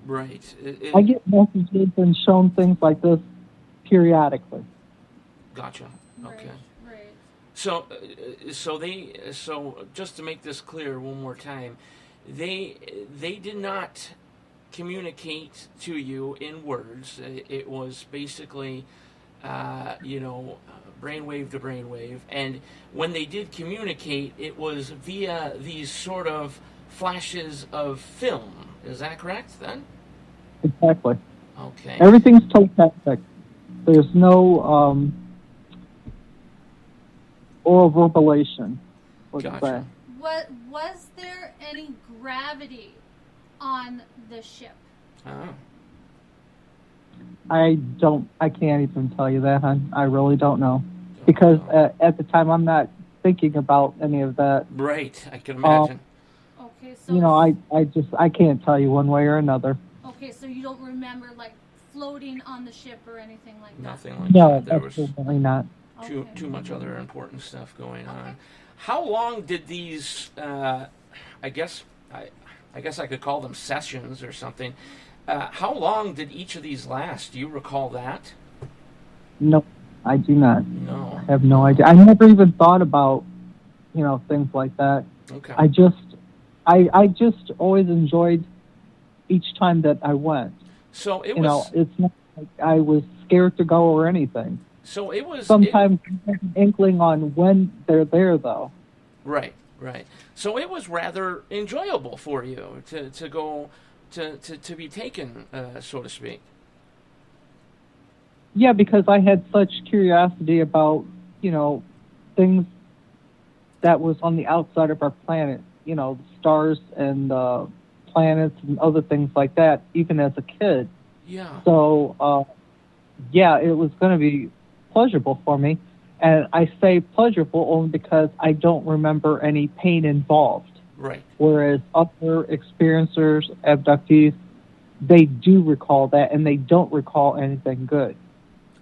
Right. I get messages and shown things like this periodically. Gotcha. Okay. Right. So just to make this clear one more time, they did not communicate to you in words. It was basically, brainwave to brainwave, and when they did communicate, it was via these sort of flashes of film. Is that correct then? Exactly. Okay. Everything's telepathic. There's no oral revelation. Gotcha. Was there any gravity on the ship? Oh. I can't even tell you that, hon. I really don't know. Because at the time, I'm not thinking about any of that. Right, I can imagine. Okay, so I can't tell you one way or another. Okay, so you don't remember like floating on the ship or anything like that? Nothing like No, that. There was absolutely not. too much other important stuff going on. How long did these? I guess I could call them sessions or something. How long did each of these last? Do you recall that? No, I do not. No. I have no idea. I never even thought about, things like that. Okay. I just always enjoyed each time that I went. So it was. It's not like I was scared to go or anything. So it was. Sometimes I have an inkling on when they're there, though. Right. So it was rather enjoyable for you to go to be taken, so to speak. Yeah, because I had such curiosity about, things that was on the outside of our planet, the stars and planets and other things like that, even as a kid. Yeah. So, it was going to be pleasurable for me. And I say pleasurable only because I don't remember any pain involved. Right. Whereas other experiencers, abductees, they do recall that, and they don't recall anything good.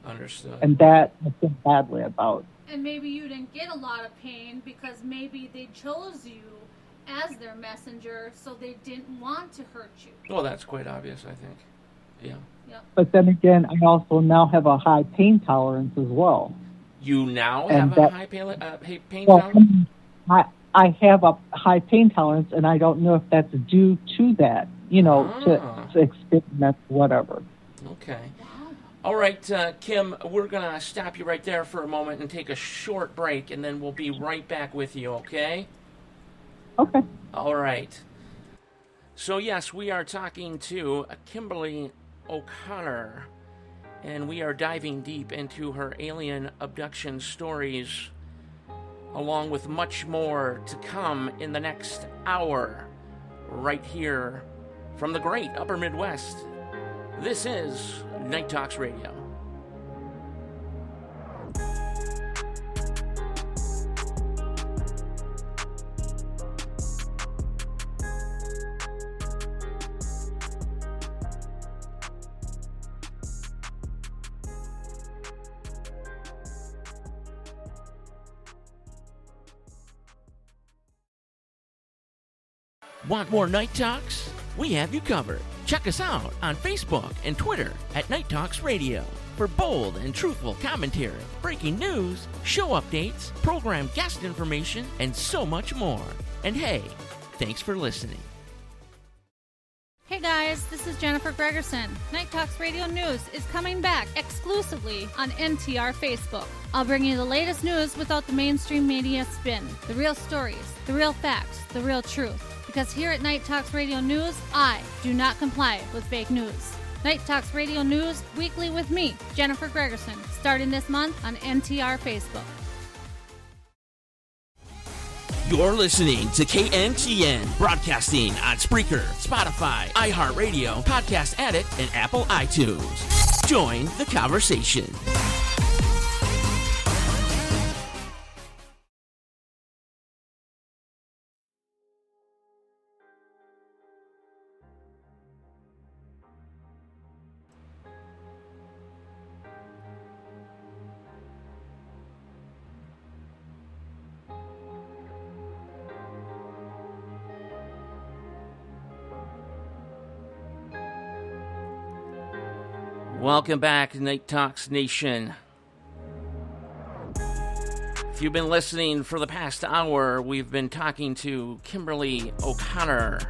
Understood. And that I feel badly about. And maybe you didn't get a lot of pain because maybe they chose you as their messenger, so they didn't want to hurt you. Well, that's quite obvious, I think. Yeah. Yep. But then again, I also now have a high pain tolerance as well. You now And have that- a high pain Well, tolerance? I have a high pain tolerance, and I don't know if that's due to that, to experiment, whatever. Okay. Wow. All right, Kim, we're going to stop you right there for a moment and take a short break, and then we'll be right back with you, okay? Okay. All right. So, yes, we are talking to Kimberly O'Connor, and we are diving deep into her alien abduction stories, along with much more to come in the next hour, right here from the great Upper Midwest. This is Night Talks Radio. Want more Night Talks? We have you covered. Check us out on Facebook and Twitter at Night Talks Radio for bold and truthful commentary, breaking news, show updates, program guest information, and so much more. And hey, thanks for listening. Hey guys, this is Jennifer Gregerson. Night Talks Radio News is coming back exclusively on NTR Facebook. I'll bring you the latest news without the mainstream media spin. The real stories, the real facts, the real truth. Because here at Night Talks Radio News, I do not comply with fake news. Night Talks Radio News, weekly with me, Jennifer Gregerson, starting this month on NTR Facebook. You're listening to KNTN, broadcasting on Spreaker, Spotify, iHeartRadio, Podcast Addict, and Apple iTunes. Join the conversation. Welcome back, Night Talks Nation. If you've been listening for the past hour, we've been talking to Kimberly O'Connor,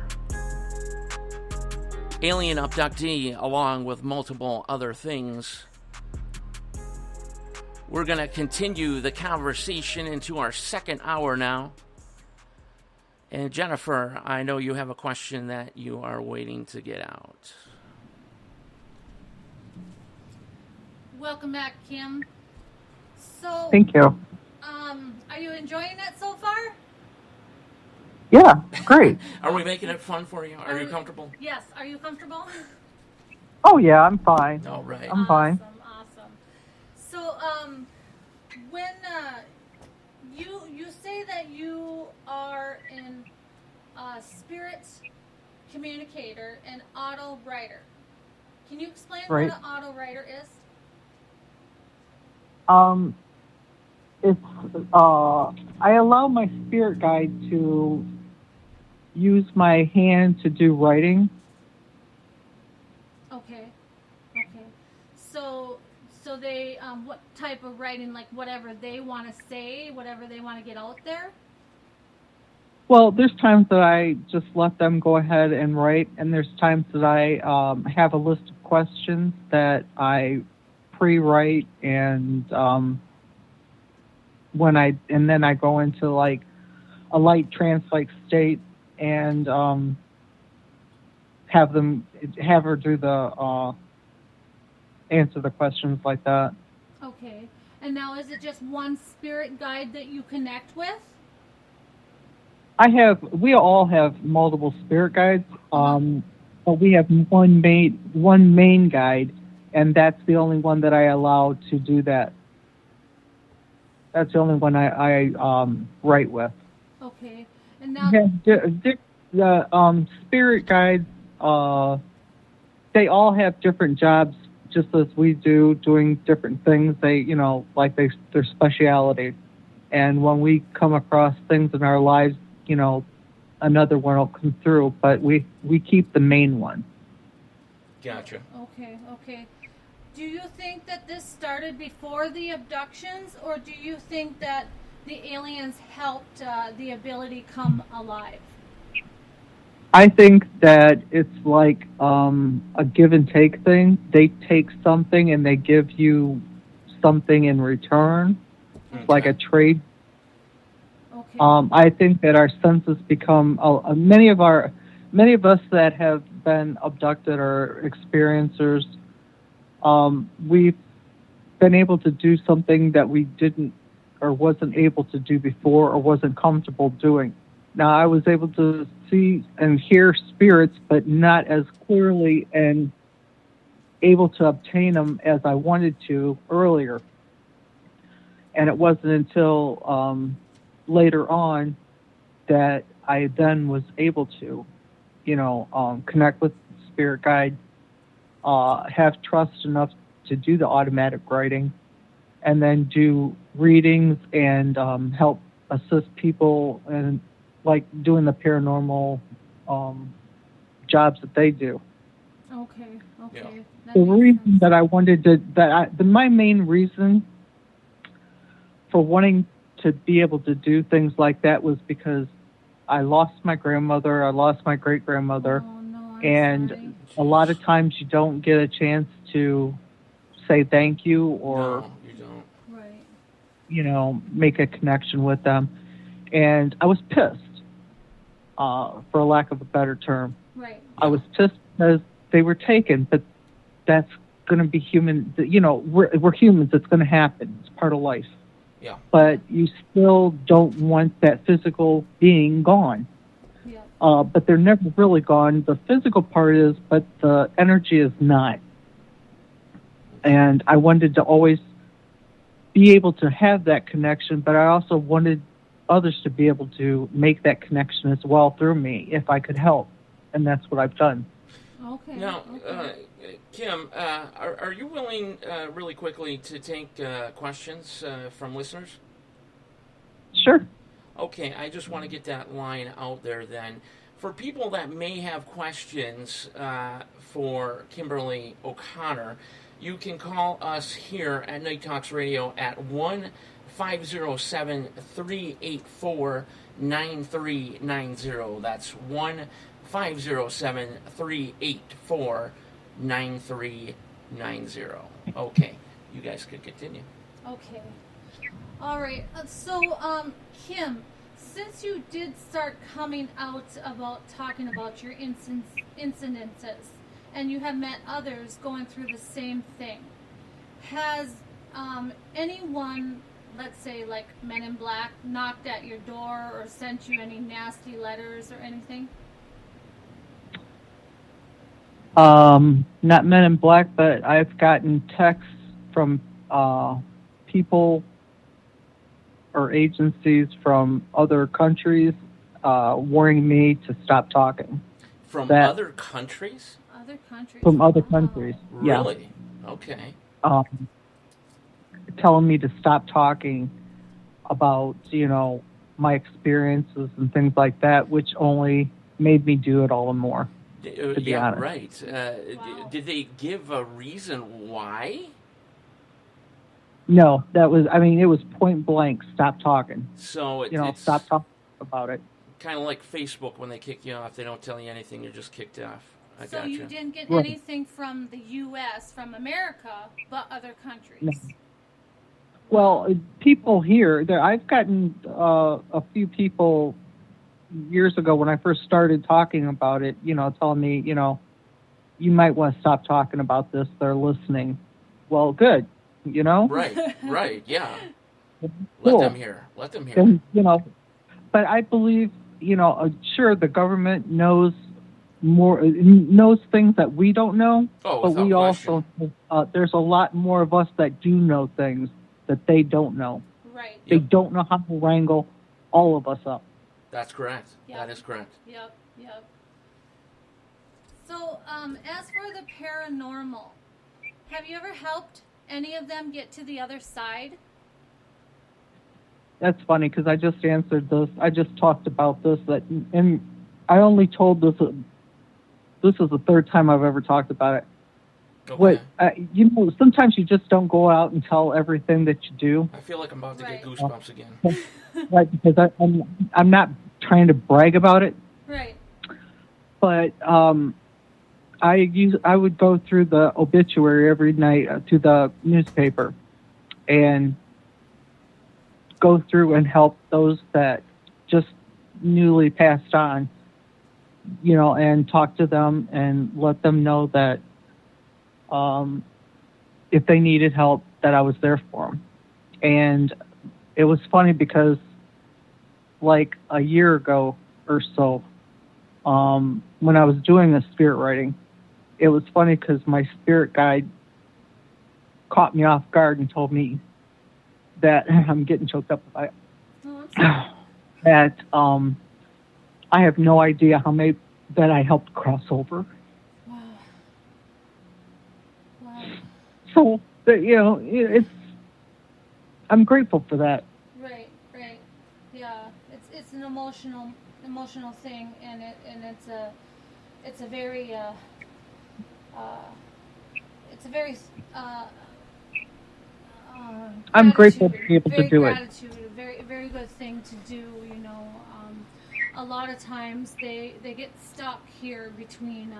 alien abductee, along with multiple other things. We're going to continue the conversation into our second hour now. And Jennifer, I know you have a question that you are waiting to get out. Welcome back, Kim. So, Thank you. Are you enjoying it so far? Yeah, great. Are we making it fun for you? Are you comfortable? Yes. Are you comfortable? Oh, yeah, I'm fine. All right. I'm fine. Awesome. So, when you say that you are an spirit communicator and auto writer, can you explain Right. what an auto writer is? It's I allow my spirit guide to use my hand to do writing. Okay. So they what type of writing, like whatever they want to say, whatever they want to get out there? Well, there's times that I just let them go ahead and write, and there's times that I have a list of questions that I pre-write, and then I go into like a light trance-like state and have her do the answer the questions like that. Okay. And now is it just one spirit guide that you connect with? We all have multiple spirit guides, Uh-huh. but we have one main guide, and that's the only one that I allow to do that. That's the only one I write with. Okay. And now, The spirit guides, they all have different jobs, just as we do, doing different things. They, like their speciality. And when we come across things in our lives, another one will come through. But we keep the main one. Gotcha. Okay. Do you think that this started before the abductions, or do you think that the aliens helped the ability come alive? I think that it's like a give and take thing. They take something and they give you something in return. It's like a trade. Okay. I think that our senses become many of us that have been abducted or experiencers. We've been able to do something that we didn't or wasn't able to do before or wasn't comfortable doing. Now, I was able to see and hear spirits, but not as clearly and able to obtain them as I wanted to earlier. And it wasn't until later on that I then was able to, connect with the spirit guide, have trust enough to do the automatic writing, and then do readings and help assist people and like doing the paranormal jobs that they do. Okay. Yeah. That The makes reason sense. that I wanted to, my main reason for wanting to be able to do things like that was because I lost my grandmother, I lost my great-grandmother, Oh, no, I'm and sorry. a lot of times you don't get a chance to say thank you or, No, you don't. Right. make a connection with them. And I was pissed, for a lack of a better term. Right. I was pissed because they were taken, but that's going to be human. We're humans. It's going to happen. It's part of life. Yeah. But you still don't want that physical being gone. Yeah. But they're never really gone. The physical part is, but the energy is not. And I wanted to always be able to have that connection, but I also wanted others to be able to make that connection as well through me if I could help. And that's what I've done. Okay. Now, okay. Kim, are you willing, really quickly, to take questions from listeners? Sure. Okay, I just want to get that line out there then. For people that may have questions for Kimberly O'Connor, you can call us here at Night Talks Radio at 1-507-384-9390. That's 1-507-384-9390. Okay, you guys could continue. Okay. All right. Kim, since you did start coming out about talking about your incidences, and you have met others going through the same thing, has anyone, let's say like Men in Black, knocked at your door or sent you any nasty letters or anything? Not Men in Black, but I've gotten texts from people or agencies from other countries warning me to stop talking. From other countries? Other countries. From other Wow. countries, yeah. Really? Okay. Telling me to stop talking about, my experiences and things like that, which only made me do it all the more. To be honest. Right. Wow. Did they give a reason why? No, it was point blank, stop talking. So it's stop talking about it. kind of like Facebook when they kick you off. They don't tell you anything, you're just kicked off. I So gotcha. you didn't get Right. anything from the U.S., from America, but other countries? No. Well, people here, I've gotten a few people years ago when I first started talking about it, telling me, you might want to stop talking about this. They're listening. well, good, Right, yeah. Cool. Let them hear. And, but I believe, sure, the government knows things that we don't know, but we also, there's a lot more of us that do know things that they don't know. Right. They don't know how to wrangle all of us up. That's correct. Yep. That is correct. Yep. So, as for the paranormal, have you ever helped any of them get to the other side? That's funny because I just answered this. I just talked about this, and I only told this. This is the third time I've ever talked about it. Okay. Sometimes you just don't go out and tell everything that you do. I feel like I'm about to get goosebumps again. Right, because I'm not trying to brag about it. Right. But I would go through the obituary every night to the newspaper and go through and help those that just newly passed on, and talk to them and let them know that if they needed help, that I was there for them. And it was funny because like a year ago or so, when I was doing the spirit writing, it was funny because my spirit guide caught me off guard and told me that I'm getting choked up by it. That I have no idea how many that I helped cross over. Wow. So it's I'm grateful for that. Right. Yeah, it's an emotional thing, and it's a very I'm grateful to be able to do it. Very, very good thing to do. A lot of times they get stuck here between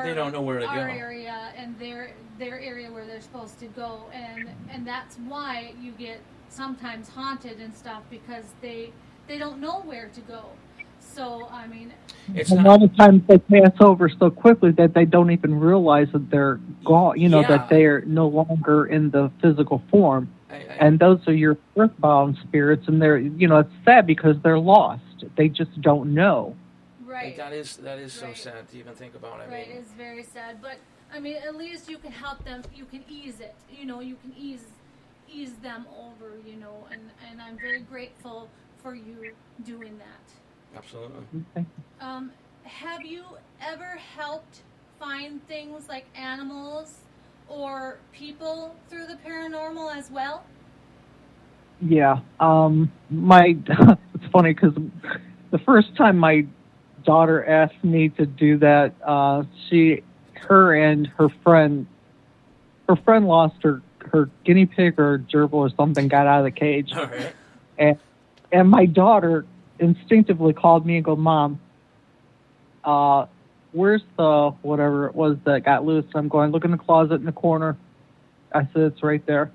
they don't know where to our go. area and their area where they're supposed to go, and that's why you get sometimes haunted and stuff, because they don't know where to go. So I mean, a lot of times they pass over so quickly that they don't even realize that they're gone. That they are no longer in the physical form, and those are your earthbound spirits, and they're it's sad because they're lost. They just don't know. Right. That is so sad to even think about. Right, it's very sad, but I mean, at least you can help them. You can ease it. You can ease them over. And I'm very grateful for you doing that. Absolutely. Okay. Have you ever helped find things like animals or people through the paranormal as well? Yeah. It's funny because the first time my daughter asked me to do that, her and her friend lost her guinea pig or gerbil or something, got out of the cage. All right. And my daughter instinctively called me and go, "Mom, where's the whatever it was that got loose?" I'm going, "Look in the closet in the corner." I said, "It's right there."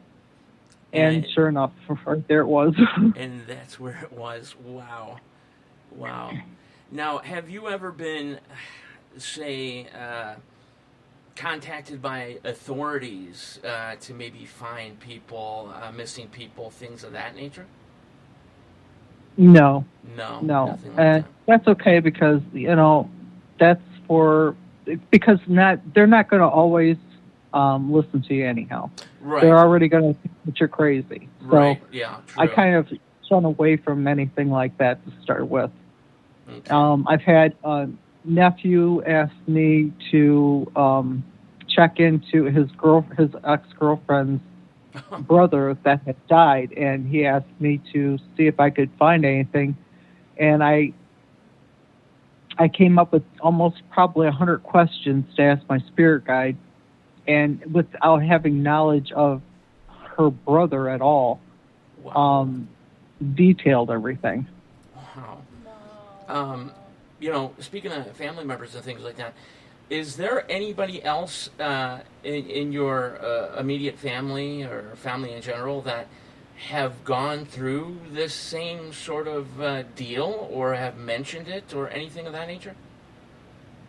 And sure enough, right there it was. And that's where it was. Wow. Now, have you ever been, say, contacted by authorities to maybe find people, missing people, things of that nature? No. Nothing like that. That's okay because that's because they're not going to always listen to you anyhow. Right. They're already going to think that you're crazy. So right. Yeah. True. I kind of shun away from anything like that to start with. Okay. I've had a nephew ask me to check into his ex-girlfriend's brother that had died, and he asked me to see if I could find anything, and I came up with almost probably 100 questions to ask my spirit guide, and without having knowledge of her brother at all. Wow. Detailed everything. Wow. Speaking of family members and things like that, is there anybody else in your immediate family or family in general that have gone through this same sort of deal or have mentioned it or anything of that nature?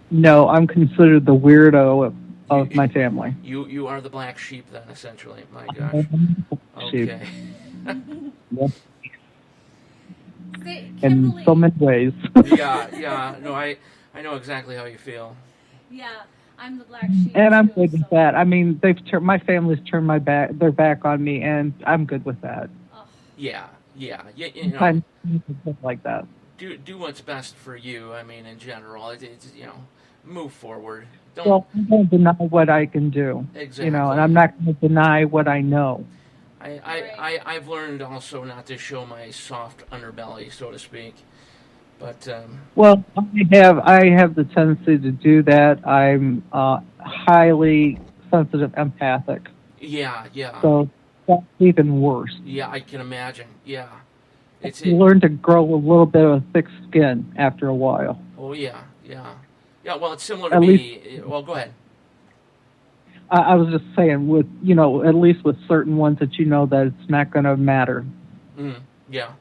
No, I'm considered the weirdo of my family. You are the black sheep then, essentially. My gosh. Sheep. Okay. Yes. Say, In Kimberly. so many ways. Yeah. No, I know exactly how you feel. Yeah, I'm the black sheep. And I'm too, good with so- that. I mean, my family's turned their back on me, and I'm good with that. Ugh. Yeah. You know, Sometimes it's like that. do what's best for you. I mean, in general, it's move forward. Don't Well, I don't deny what I can do. exactly. And I'm not going to deny what I know. I've learned also not to show my soft underbelly, so to speak. But Well, I have the tendency to do that. I'm highly sensitive, empathic. yeah. So that's even worse. Yeah, I can imagine. Yeah. You learn to grow a little bit of a thick skin after a while. Oh, yeah. Well, it's similar to At me. Well, go ahead. I was just saying, with at least with certain ones that that it's not going to matter. Yeah.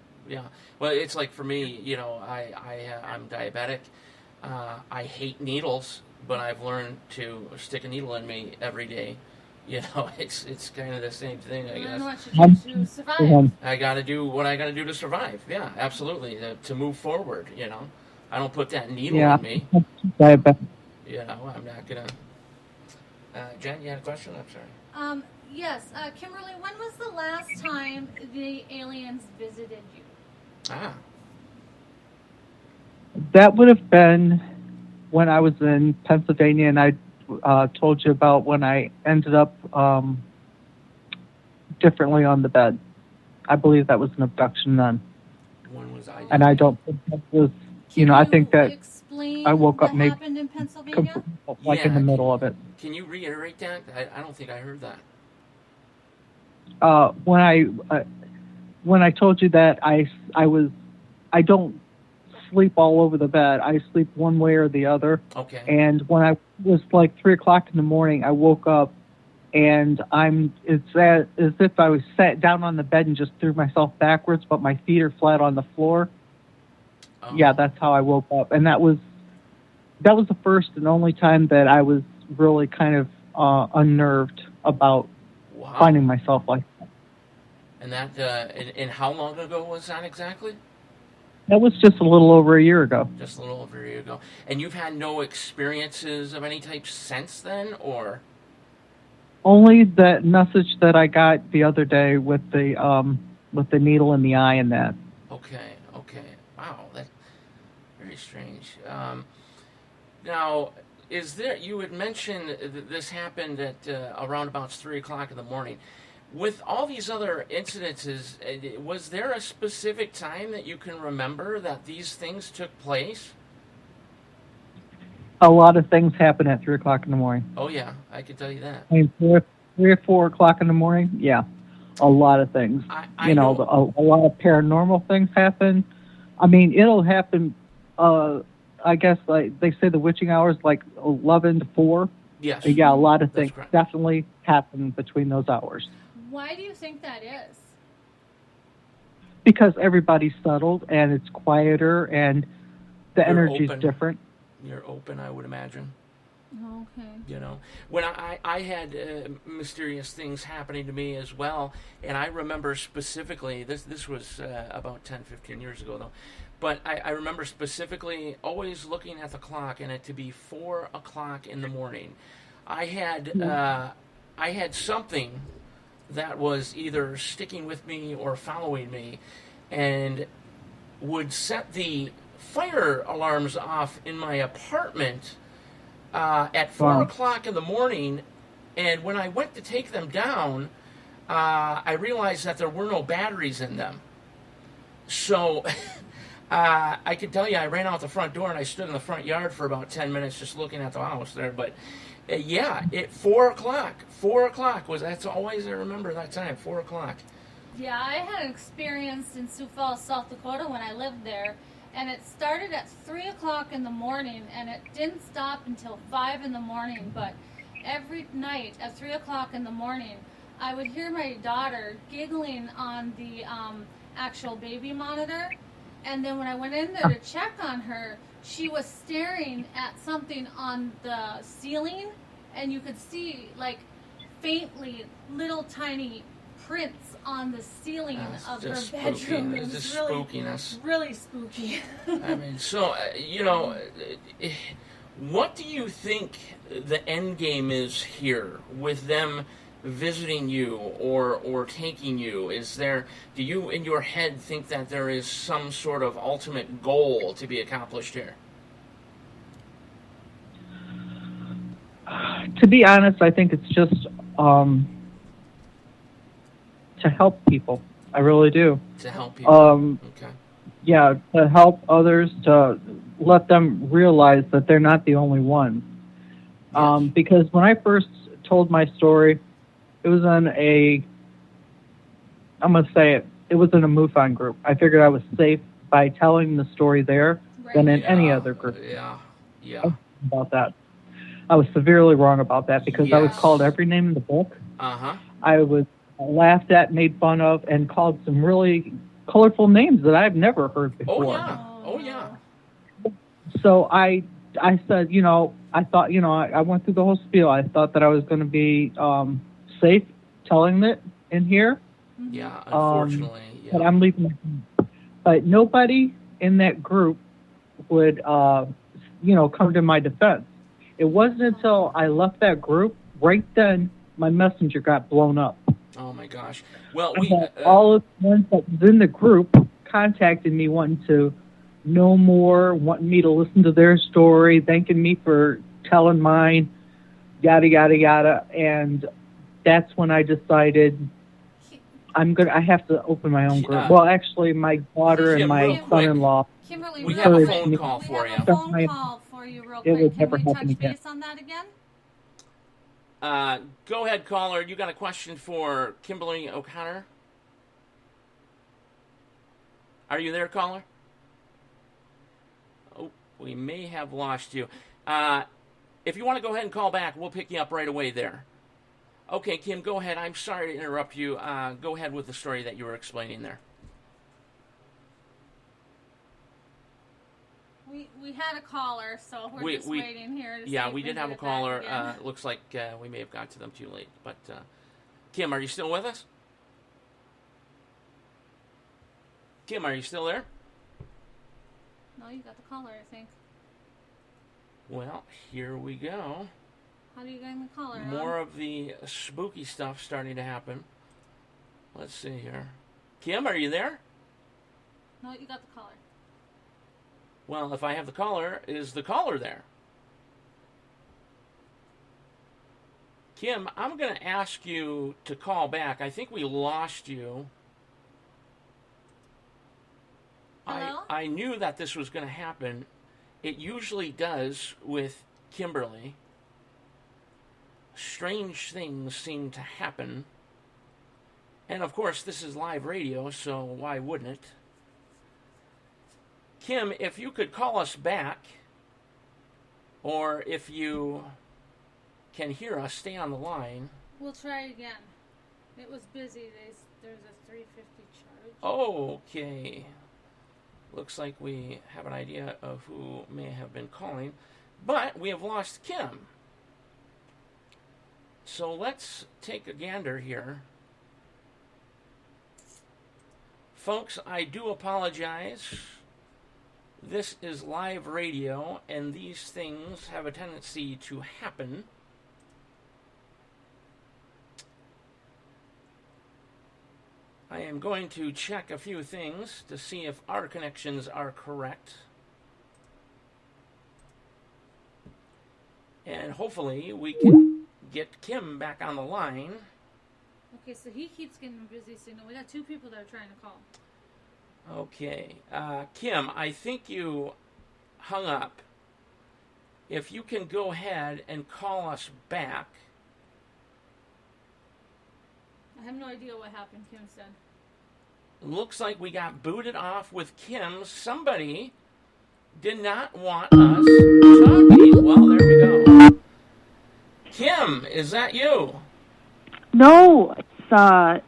Well, it's like for me, I'm diabetic. I hate needles, but I've learned to stick a needle in me every day. It's kind of the same thing, I guess. What you do to survive. I got to do what I got to do to survive. Yeah, absolutely. To move forward, I don't put that needle in me. Diabetic. I'm not gonna. Jen, you had a question? I'm sorry. Yes, Kimberly, when was the last time the aliens visited you? That would have been when I was in Pennsylvania, and I told you about when I ended up differently on the bed. I believe that was an abduction then. When was I? And I don't think that was, I think that I woke up maybe happened in Pennsylvania? in the middle of it. Can you reiterate that? I don't think I heard that. When I told you that I don't sleep all over the bed. I sleep one way or the other. Okay. And when I was like 3:00 in the morning, I woke up, and it's as if I was sat down on the bed and just threw myself backwards, but my feet are flat on the floor. Oh. Yeah, that's how I woke up, and that was the first and only time that I was really kind of unnerved about finding myself like that. And that, and how long ago was that exactly? That was just a little over a year ago. Just a little over a year ago. And you've had no experiences of any type since then, or? Only that message that I got the other day with the needle in the eye and that. Okay. Wow, that's very strange. Now, you had mentioned that this happened at around about 3:00 in the morning. With all these other incidences, was there a specific time that you can remember that these things took place? A lot of things happen at 3:00 in the morning. Oh yeah, I can tell you that. I mean, 3 or 4 o'clock in the morning. Yeah, a lot of things. I know. A lot of paranormal things happen. I mean, it'll happen. I guess like they say, the witching hours like 11 to 4. Yes. Yeah, a lot of things correct. definitely happen between those hours. Why do you think that is? Because everybody's settled and it's quieter and the energy's open. different. You're open, I would imagine. Okay. When I had mysterious things happening to me as well, and I remember specifically, this was about 10, 15 years ago though, but I remember specifically always looking at the clock and it to be 4:00 in the morning. I had something that was either sticking with me or following me, and would set the fire alarms off in my apartment at 4:00 in the morning. And when I went to take them down, I realized that there were no batteries in them. So I can tell you, I ran out the front door and I stood in the front yard for about 10 minutes just looking at the house there. But yeah, 4:00. 4:00 that's always I remember that time. 4:00. Yeah, I had an experience in Sioux Falls, South Dakota when I lived there, and it started at 3:00 in the morning, and it didn't stop until 5 in the morning. But every night at 3:00 in the morning, I would hear my daughter giggling on the actual baby monitor, and then when I went in there to check on her, she was staring at something on the ceiling, and you could see like faintly little tiny prints on the ceiling of her bedroom. It's just spookiness. Really spooky. I mean, so, what do you think the end game is here with them visiting you or taking you? Do you in your head think that there is some sort of ultimate goal to be accomplished here? To be honest, I think it's just to help people. I really do. To help people. Okay. Yeah, to help others, to let them realize that they're not the only ones. Yes. Because when I first told my story, it was in I'm going to say it, it was in a MUFON group. I figured I was safe by telling the story there than in any other group. Yeah. About that. I was severely wrong about that because I was called every name in the book. Uh-huh. I was laughed at, made fun of, and called some really colorful names that I've never heard before. Oh, yeah. So I said, I thought, I went through the whole spiel. I thought that I was going to be safe telling it in here. Yeah, unfortunately. But I'm leaving. But nobody in that group would, come to my defense. It wasn't until I left that group, right then, my messenger got blown up. Oh, my gosh. Well, all of the ones that was in the group contacted me wanting to know more, wanting me to listen to their story, thanking me for telling mine, yada, yada, yada. And that's when I decided I have to open my own group. Well, actually, my daughter and my son-in-law. Kimberly, we have a phone call for you. We have a phone call for you real quick. Can we touch base on that again? Go ahead, caller. You got a question for Kimberly O'Connor? Are you there, caller? Oh, we may have lost you. If you want to go ahead and call back, we'll pick you up right away there. Okay, Kim, go ahead. I'm sorry to interrupt you. Go ahead with the story that you were explaining there. We had a caller, so we're just waiting here to see if we did have a caller. Looks like we may have got to them too late. But, Kim, are you still with us? Kim, are you still there? No, you got the caller, I think. Well, here we go. How do you get the caller? More of the spooky stuff starting to happen. Let's see here. Kim, are you there? No, you got the caller. Well, if I have the caller, is the caller there? Kim, I'm going to ask you to call back. I think we lost you. Hello? I knew that this was going to happen. It usually does with Kimberly. Strange things seem to happen. And, of course, this is live radio, so why wouldn't it? Kim, if you could call us back, or if you can hear us, stay on the line. We'll try again. It was busy. There's a $3.50 charge. Okay. Looks like we have an idea of who may have been calling, but we have lost Kim. So let's take a gander here. Folks, I do apologize. This is live radio, and these things have a tendency to happen. I am going to check a few things to see if our connections are correct. And hopefully we can get Kim back on the line. Okay, so he keeps getting a busy signal. We got two people that are trying to call. Okay. Kim, I think you hung up. If you can go ahead and call us back. I have no idea what happened, Kim said. Looks like we got booted off with Kim. Somebody did not want us talking. Well, there we go. Kim, is that you? No,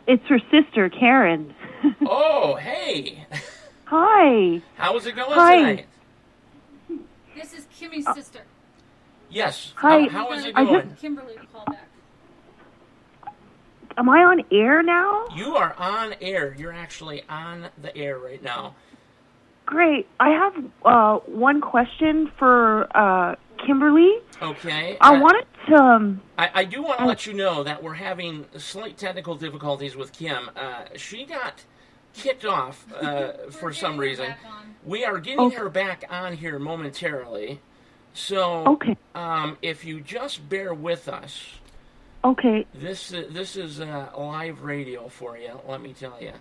it's her sister, Karen. Oh, hey. Hi. How's it going Hi. tonight? This is Kimmy's sister. Yes. Hi. How is it I going? Kimberly to call back. Am I on air now? You are on air. You're actually on the air right now. Great. I have one question for Kimberly. Okay. I wanted to... I do want to let you know that we're having slight technical difficulties with Kim. She got kicked off for some reason. We are getting her back on here momentarily. So, if you just bear with us, this is live radio for you. Let me tell you.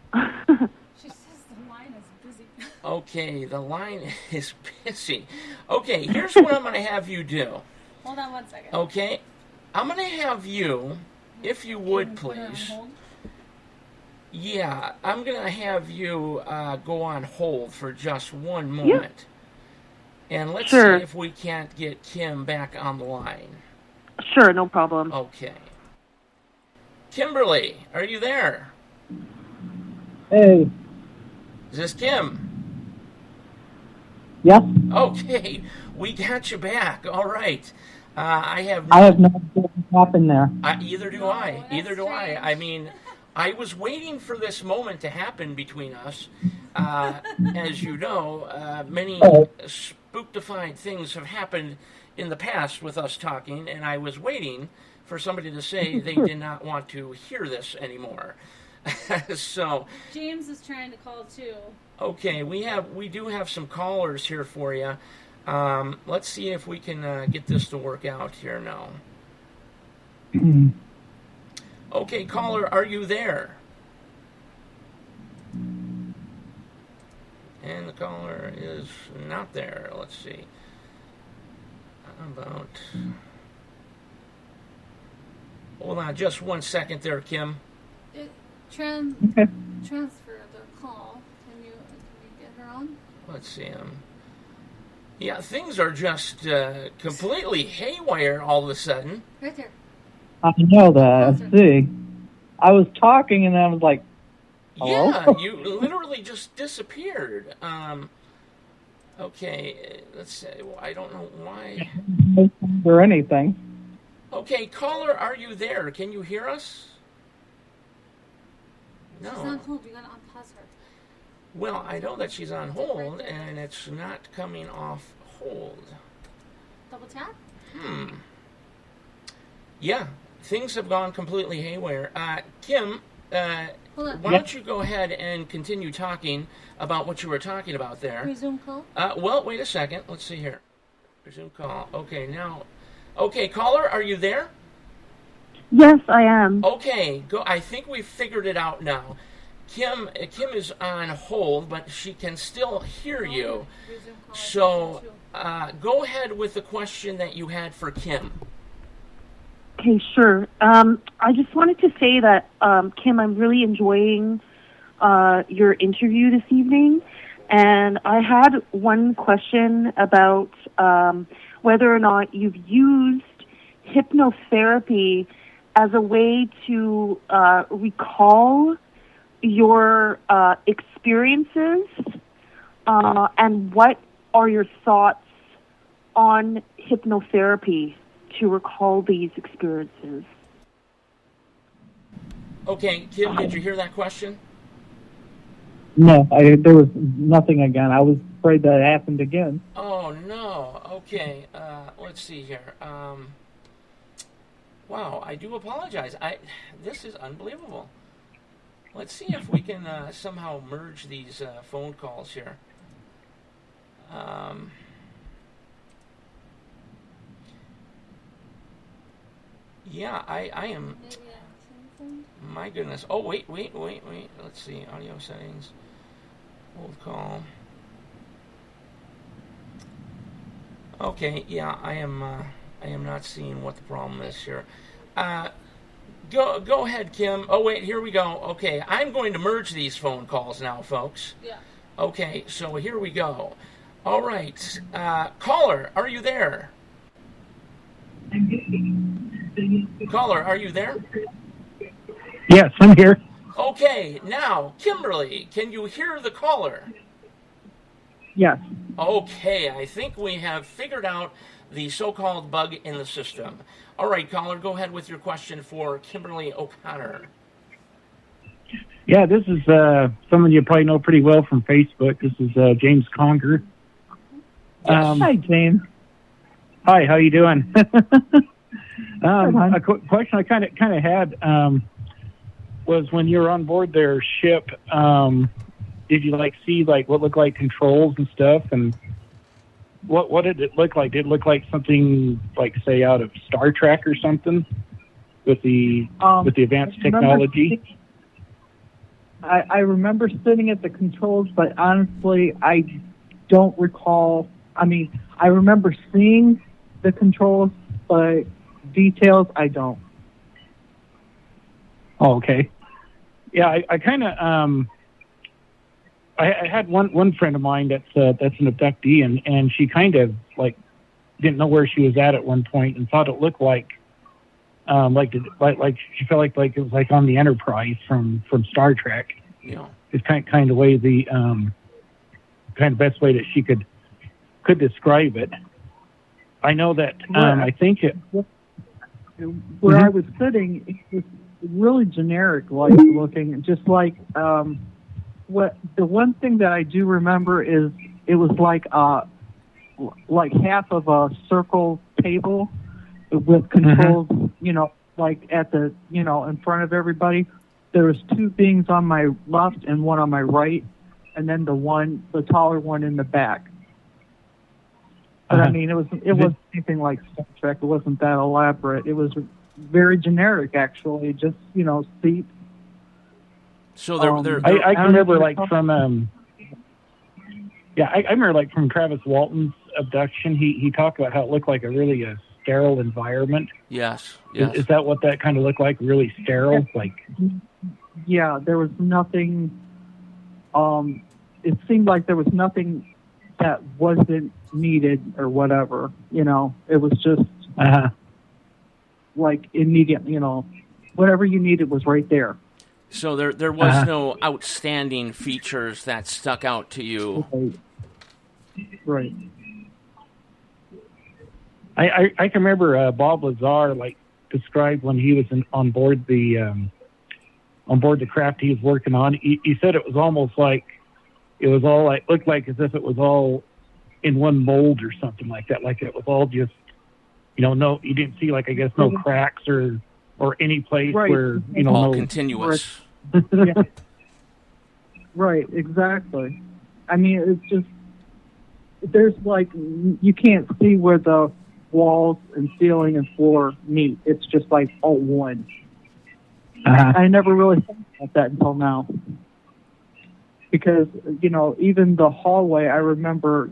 She says the line is busy. Okay, the line is busy. Okay, here's what I'm going to have you do. Hold on 1 second. Okay, I'm going to have you, if you would please. Yeah, I'm going to have you go on hold for just one moment. And let's see if we can't get Kim back on the line. Sure, no problem. Okay. Kimberly, are you there? Hey. Is this Kim? Yep. Okay, we got you back. All right. I have no idea what happened there. Either do I. Either do I. I mean, I was waiting for this moment to happen between us. As you know, many spooktified things have happened in the past with us talking, and I was waiting for somebody to say they did not want to hear this anymore. So James is trying to call too. Okay, we do have some callers here for you. Let's see if we can get this to work out here now. Okay, caller, are you there? And the caller is not there. Let's see. How about... Hold on just 1 second there, Kim. Transfer the call. Can you get her on? Let's see. Yeah, things are just completely haywire all of a sudden. Right there. I know that. See, I was talking and I was like, hello? Yeah, you literally just disappeared. Okay, let's say, well, I don't know why. Or anything. Okay, caller, are you there? Can you hear us? No. She's on hold. You gotta unpause her. Well, I know that she's on hold, and it's not coming off hold. Double tap? Yeah, things have gone completely haywire. Kim, why don't you go ahead and continue talking about what you were talking about there? Resume call? Well, wait a second. Let's see here. Resume call. Okay, now... Okay, caller, are you there? Yes, I am. Okay, go. I think we've figured it out now. Kim is on hold, but she can still hear you. So go ahead with the question that you had for Kim. Okay, sure. I just wanted to say that, Kim, I'm really enjoying your interview this evening. And I had one question about whether or not you've used hypnotherapy as a way to recall your experiences, and what are your thoughts on hypnotherapy to recall these experiences? Okay, Kim, did you hear that question? No, there was nothing again. I was afraid that happened again. Oh, no. Okay, let's see here. Wow, I do apologize. This is unbelievable. Let's see if we can somehow merge these phone calls here. Yeah, I am... My goodness. Oh, wait. Let's see. Audio settings. Hold call. Okay, yeah, I am not seeing what the problem is here. Go ahead, Kim. Oh, wait, here we go. Okay, I'm going to merge these phone calls now, folks. Yeah. Okay, so here we go. All right. Caller, are you there? Caller, are you there? Yes, I'm here. Okay, now, Kimberly, can you hear the caller? Yes. Okay, I think we have figured out the so-called bug in the system. All right, caller, go ahead with your question for Kimberly O'Connor. Yeah, this is someone you probably know pretty well from Facebook. This is James Conger. Yes. Hi, James. Hi, how you doing? A question I kind of had was when you were on board their ship. Did you see what looked like controls and stuff? And what did it look like? Did it look like something say out of Star Trek or something with the advanced technology? I remember sitting at the controls, but honestly, I don't recall. I mean, I remember seeing the controls, but details, I don't. Oh, okay. Yeah, I kind of I had one friend of mine that's an abductee, and she kind of didn't know where she was at one point and thought it looked like she felt like it was on the Enterprise from Star Trek. Yeah, it's kind of way the kind of best way that she could describe it. I know that I think it where I was sitting, it was really generic looking, just what the one thing that I do remember is it was like half of a circle table with controls, at the in front of everybody. There was two beings on my left and one on my right, and then the taller one in the back. But I mean, it wasn't anything like Star Trek. It wasn't that elaborate. It was very generic, actually. Just seats. So I can remember from I remember from Travis Walton's abduction. He talked about how it looked like a really sterile environment. Yes. Is that what that kind of looked like? Really sterile, Yeah, there was nothing. It seemed like there was nothing that wasn't needed or whatever. It was just immediate. Whatever you needed was right there. So there was no outstanding features that stuck out to you. Right. I can remember Bob Lazar described when he was on board the craft he was working on. He said it was almost like it was all looked like as if it was all in one mold or something like that. Like it was all just no, you didn't see I guess no cracks or any place where all no continuous. Yeah. Right, exactly. I mean, it's just there's you can't see where the walls and ceiling and floor meet. It's just all one. I never really thought about that until now. Because, even the hallway, I remember,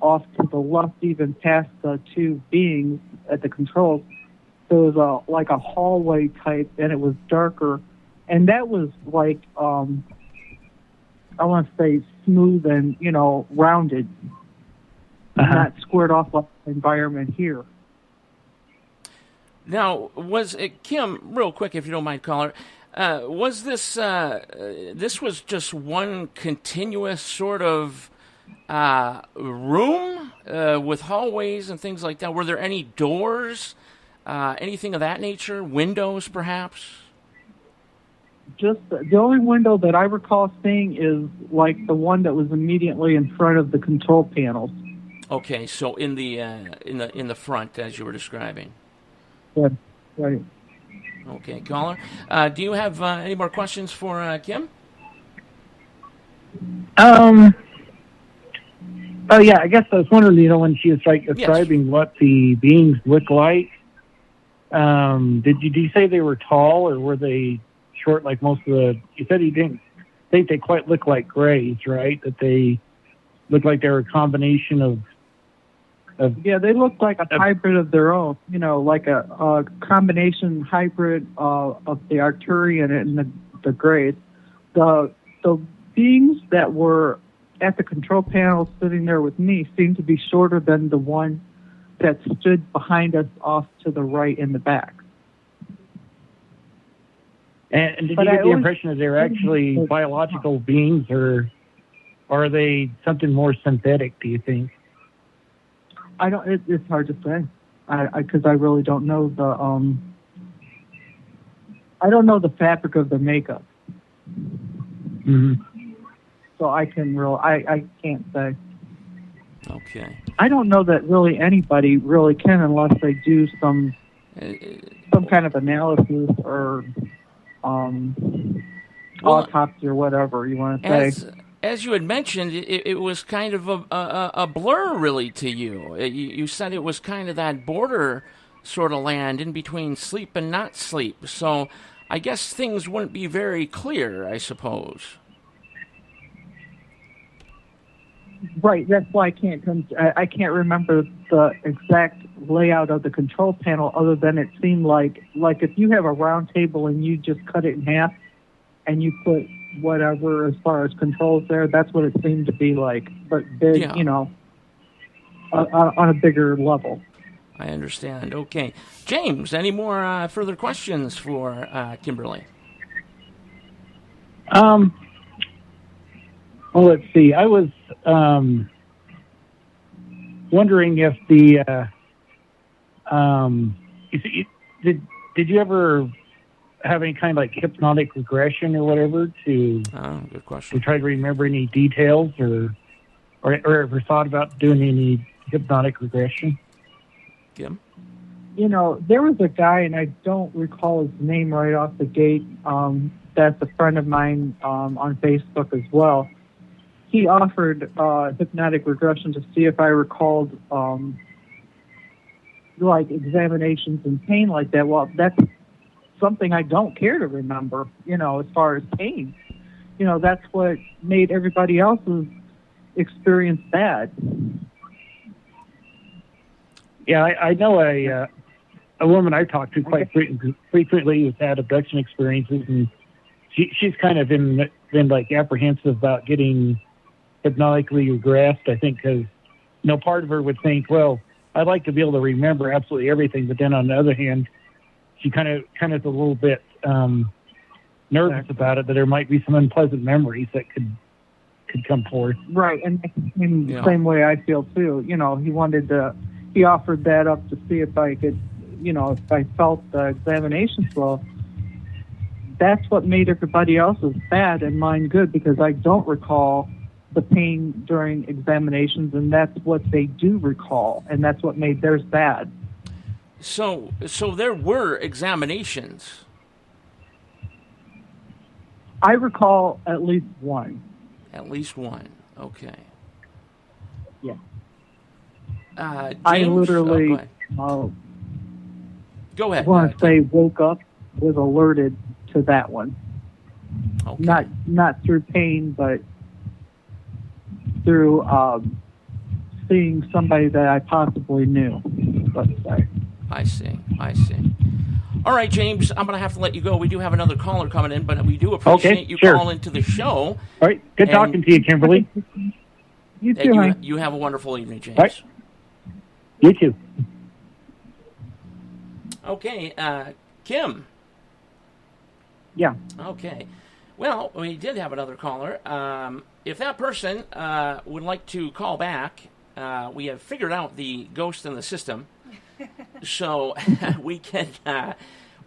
off to the left, even past the two beings at the controls, there was a hallway type, and it was darker. And that was I want to say smooth and, rounded. Not squared off like the environment here. Now, was it, Kim, real quick, if you don't mind, caller, was this this was just one continuous sort of room with hallways and things like that? Were there any doors, anything of that nature, windows perhaps? Just the only window that I recall seeing is the one that was immediately in front of the control panels. Okay, so in the front, as you were describing. Yeah, right. Okay, caller. Do you have any more questions for Kim? Oh yeah, I guess I was wondering, when she was describing what the beings look like. Did you say they were tall or were they short? Like most of the, you said you didn't think they quite look like grays, right? That they look like they were a combination of yeah, they look like a hybrid of their own, like a combination hybrid of the Arcturian and the Greys. The beings that were at the control panel sitting there with me seemed to be shorter than the one that stood behind us off to the right in the back. And did you get the impression that they're actually biological beings, or are they something more synthetic, do you think? I don't. It's hard to say. Because I really don't know the. I don't know the fabric of the makeup. Mm-hmm. So I can't say. Okay. I don't know that really anybody really can unless they do some kind of analysis or autopsy or whatever you want to say. As you had mentioned, it was kind of a blur, really, to you. You said it was kind of that border sort of land in between sleep and not sleep. So I guess things wouldn't be very clear, I suppose. Right, that's why I can't remember the exact layout of the control panel other than it seemed like if you have a round table and you just cut it in half and you put whatever as far as controls there, that's what it seemed to be like, but big, Yeah. On a bigger level. I understand. Okay. James, any more further questions for Kimberly? Well, let's see. I was wondering if did you ever have any kind of like hypnotic regression or whatever to good question. try to remember any details or ever thought about doing any hypnotic regression? Kim? There was a guy, and I don't recall his name right off the gate, that's a friend of mine on Facebook as well. He offered hypnotic regression to see if I recalled like examinations and pain like that. Well, that's something I don't care to remember, as far as pain. That's what made everybody else's experience bad. Yeah, I know a woman I talked to quite frequently who's had abduction experiences, and she's kind of been like apprehensive about getting hypnotically regressed. I think because part of her would think, well, I'd like to be able to remember absolutely everything, but then on the other hand, she kind of is a little bit nervous about it, that there might be some unpleasant memories that could come forth. Right, and in the same way I feel too. He offered that up to see if I could, if I felt the examinations well. That's what made everybody else's bad and mine good, because I don't recall the pain during examinations, and that's what they do recall, and that's what made theirs bad. So there were examinations. I recall at least one. At least one. Okay. Yeah. James? I literally, go ahead. I want to say woke up, was alerted to that one. Okay. Not through pain, but through seeing somebody that I possibly knew, let's say. I see. All right, James, I'm going to have to let you go. We do have another caller coming in, but we do appreciate you calling into the show. All right. Good talking to you, Kimberly. You too, you have a wonderful evening, James. All right. You too. Okay, Kim. Yeah. Okay. Well, we did have another caller. If that person would like to call back, we have figured out the ghost in the system, so we can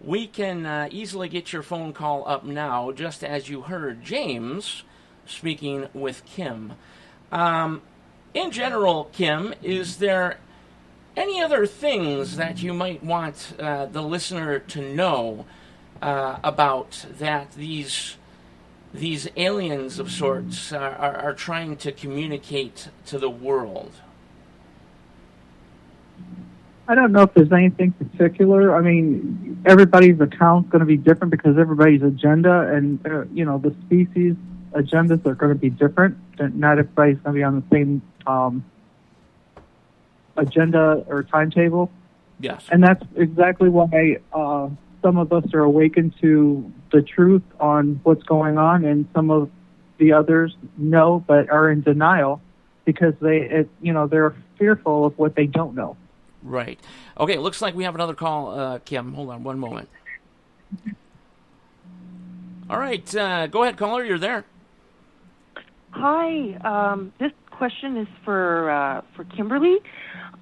easily get your phone call up now, just as you heard James speaking with Kim. In general, Kim, is there any other things that you might want the listener to know about that these aliens of sorts are trying to communicate to the world? I don't know if there's anything particular. I mean, everybody's account's going to be different because everybody's agenda and, the species agendas are going to be different. Not everybody's going to be on the same agenda or timetable. Yes. And that's exactly why some of us are awakened to the truth on what's going on, and some of the others know but are in denial because they're fearful of what they don't know. Right. Okay, it looks like we have another call, Kim. Hold on one moment. All right, go ahead, caller. You're there. Hi. This question is for Kimberly.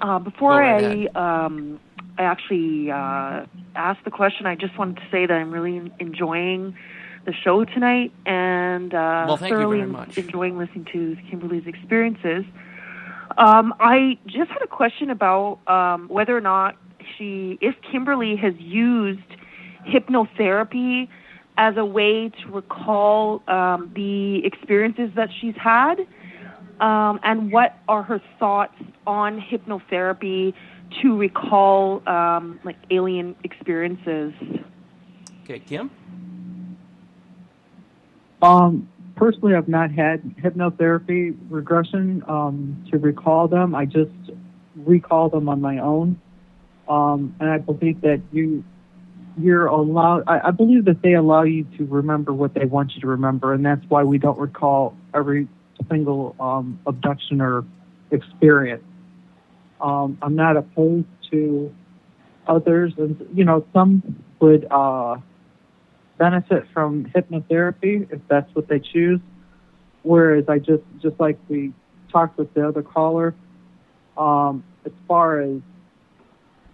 Before Go right I ahead. I actually asked the question, I just wanted to say that I'm really enjoying the show tonight and Well, thank you thoroughly very much. enjoying listening to Kimberly's experiences. I just had a question about whether or not if Kimberly has used hypnotherapy as a way to recall the experiences that she's had, and what are her thoughts on hypnotherapy to recall like alien experiences. Okay, Kim? Personally, I've not had hypnotherapy regression to recall them. I just recall them on my own. And I believe that you're allowed, I believe that they allow you to remember what they want you to remember, and that's why we don't recall every single abduction or experience. I'm not opposed to others, and some would benefit from hypnotherapy if that's what they choose. Whereas I just like we talked with the other caller, as far as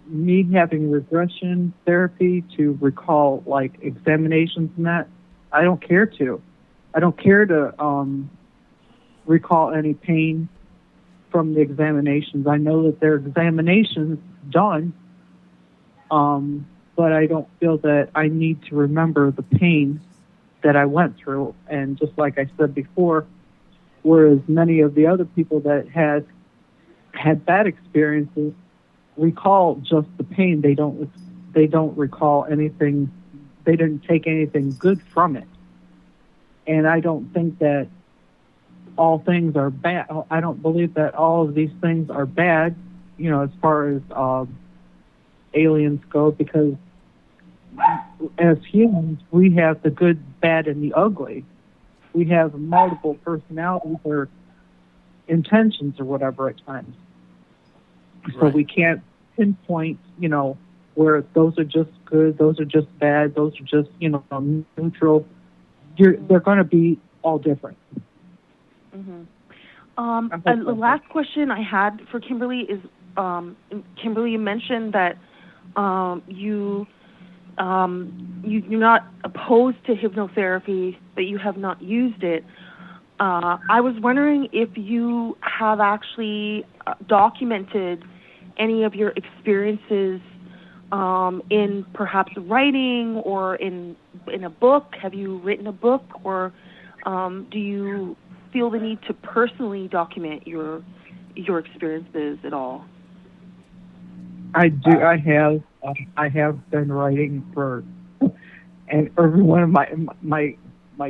me having regression therapy to recall like examinations and that, I don't care to. I don't care to recall any pain from the examinations. I know that there are examinations done, but I don't feel that I need to remember the pain that I went through. And just like I said before, whereas many of the other people that had bad experiences recall just the pain, they don't recall anything. They didn't take anything good from it. And I don't think that all things are bad. I don't believe that all of these things are bad, as far as aliens go, because as humans, we have the good, bad, and the ugly. We have multiple personalities or intentions or whatever at times. So we can't pinpoint, where those are just good, those are just bad, those are just, neutral. They're going to be all different. And the last question I had for Kimberly is, Kimberly, you mentioned that you're not opposed to hypnotherapy, but you have not used it. I was wondering if you have actually documented any of your experiences in perhaps writing or in a book. Have you written a book, or do you feel the need to personally document your experiences at all? I do. I have been writing for, and every one of my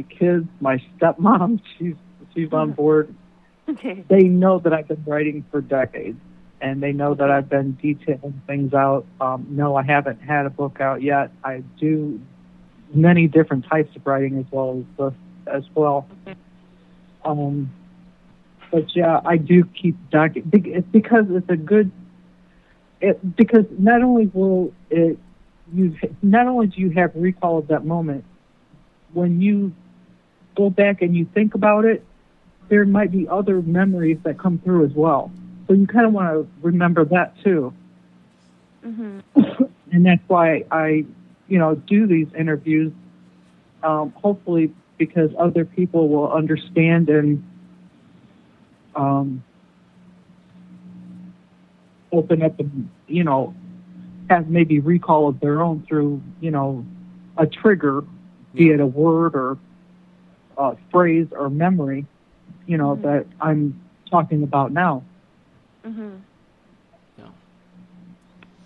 kids, my stepmom, she's on board. Okay. They know that I've been writing for decades, and they know that I've been detailing things out. No, I haven't had a book out yet. I do many different types of writing as well. But yeah, I do keep because it's a good. Because not only do you have recall of that moment, when you go back and you think about it, there might be other memories that come through as well. So you kind of want to remember that too. Mm-hmm. And that's why I, do these interviews. Hopefully, because other people will understand and open up and, have maybe recall of their own through, a trigger, be it a word or a phrase or memory, that I'm talking about now. Mm-hmm. Yeah.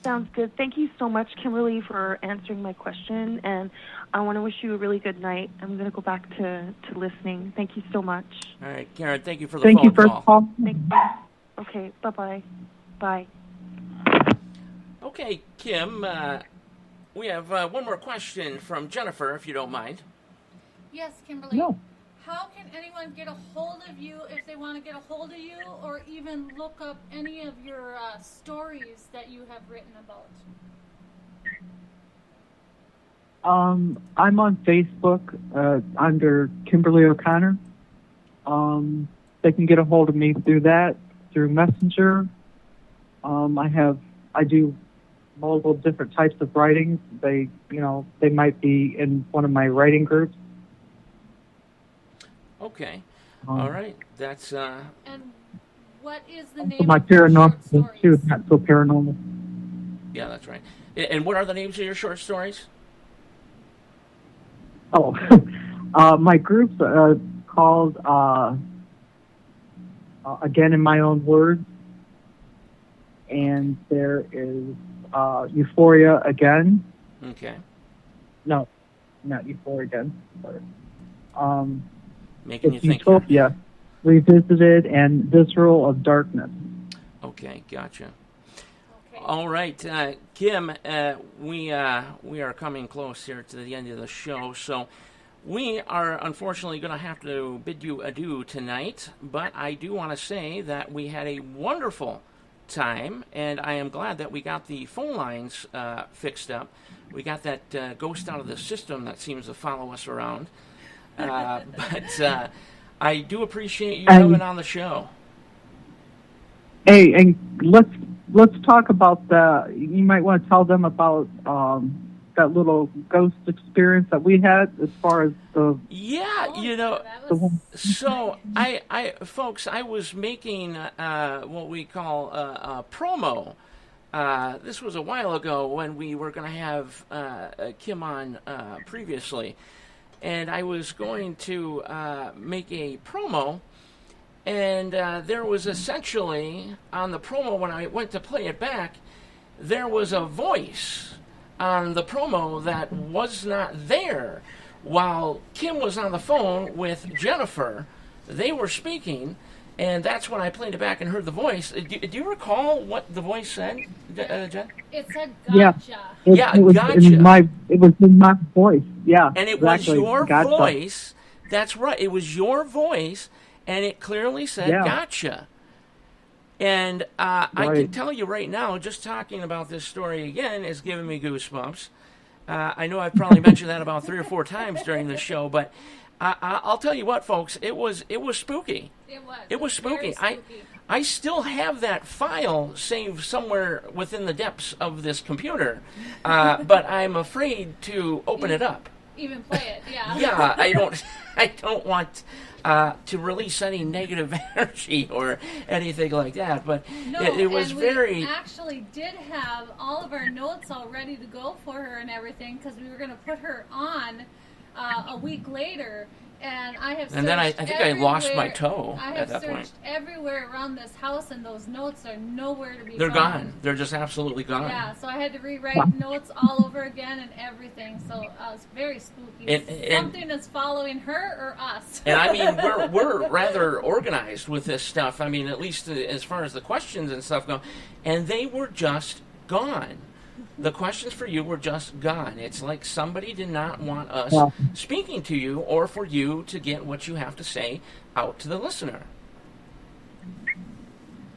Sounds good. Thank you so much, Kimberly, for answering my question, and I want to wish you a really good night. I'm going to go back to listening. Thank you so much. All right, Karen, thank you for the phone call. Thank you. Okay, bye-bye. Bye. Okay, Kim, we have one more question from Jennifer, if you don't mind. Yes, Kimberly. No. How can anyone get a hold of you if they want to get a hold of you, or even look up any of your stories that you have written about? I'm on Facebook under Kimberly O'Connor. they can get a hold of me through that, through Messenger. I do multiple different types of writings. They might be in one of my writing groups. Okay. All right. That's And what is the also name my of your short paranormal too, stories? not so paranormal. yeah, that's right. And what are the names of your short stories? Oh, my group's called Again in My Own Words, and there is Euphoria Again. Okay. No, not Euphoria Again. Sorry. Making you It's think. Here. Utopia Revisited and Visceral of Darkness. Okay, gotcha. Okay. All right, Kim, we are coming close here to the end of the show, so we are unfortunately going to have to bid you adieu tonight, but I do want to say that we had a wonderful time, and I am glad that we got the phone lines fixed up. We got that ghost out of the system that seems to follow us around. But I do appreciate you coming on the show. Hey, and let's talk about the. You might want to tell them about that little ghost experience that we had, as far as the. Yeah, you know. So folks, I was making what we call a promo. This was a while ago when we were going to have Kim on previously. And I was going to make a promo, and there was essentially, on the promo, when I went to play it back, there was a voice on the promo that was not there. While Kim was on the phone with Jennifer, they were speaking, and that's when I played it back and heard the voice. Do you recall what the voice said, Jen? It said Yeah. gotcha. It was gotcha. It was in my voice. Yeah, And it exactly. was your Gotcha. voice. That's right. It was your voice, and it clearly said gotcha. And I can tell you right now, just talking about this story again is giving me goosebumps. I know I've probably mentioned that about 3 or 4 times during the show, but I'll tell you what, folks, it was spooky. It was spooky. Very spooky. I still have that file saved somewhere within the depths of this computer, but I'm afraid to open it up. Even play it, yeah. Yeah, I don't want to release any negative energy or anything like that. But No, it was and very. We actually did have all of our notes all ready to go for her and everything because we were going to put her on a week later. And I have. And then I think I lost my toe at that point. I have searched everywhere around this house, and those notes are nowhere to be found. They're gone. They're just absolutely gone. Yeah, so I had to rewrite notes all over again and everything. So it's very spooky. And Something is following her or us. And I mean, we're rather organized with this stuff. I mean, at least as far as the questions and stuff go, and they were just gone. The questions for you were just gone. It's like somebody did not want us speaking to you or for you to get what you have to say out to the listener.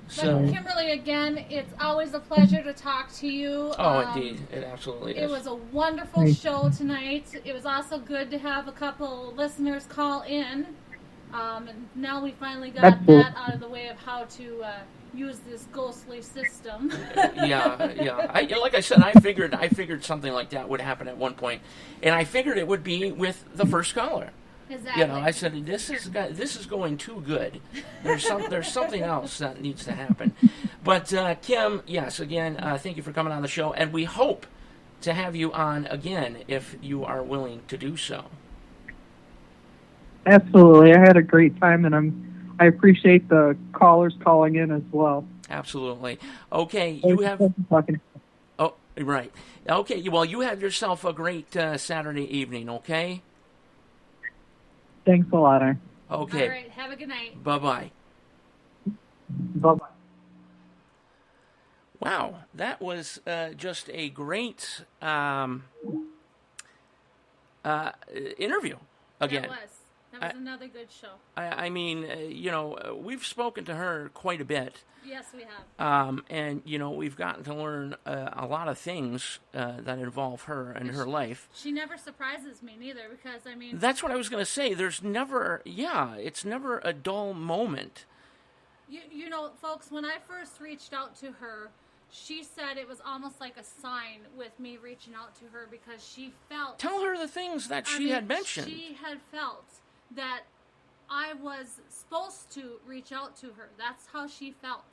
So, But Kimberly, again, it's always a pleasure to talk to you. Oh, indeed. It absolutely is. It was a wonderful show tonight. It was also good to have a couple listeners call in. And now we finally got that out of the way of how to use this ghostly system. Yeah. Like I said, I figured something like that would happen at one point, and I figured it would be with the first caller. Exactly. You know, I said this is going too good. There's something else that needs to happen. But Kim, yes, again, thank you for coming on the show, and we hope to have you on again if you are willing to do so. Absolutely, I had a great time, and I appreciate the callers calling in as well. Absolutely. Okay, you have. Oh, right. Okay, well, you have yourself a great Saturday evening. Okay. Thanks a lot. Okay. All right. Have a good night. Bye-bye. Bye-bye. Wow, that was just a great interview again. It was. That was another good show. I mean, we've spoken to her quite a bit. Yes, we have. And, we've gotten to learn a lot of things that involve her and her life. She never surprises me, neither, because, I mean... That's what I was going to say. There's never, it's never a dull moment. You know, folks, when I first reached out to her, she said it was almost like a sign with me reaching out to her because she felt... Tell her the things that she had mentioned. She had felt that I was supposed to reach out to her. That's how she felt.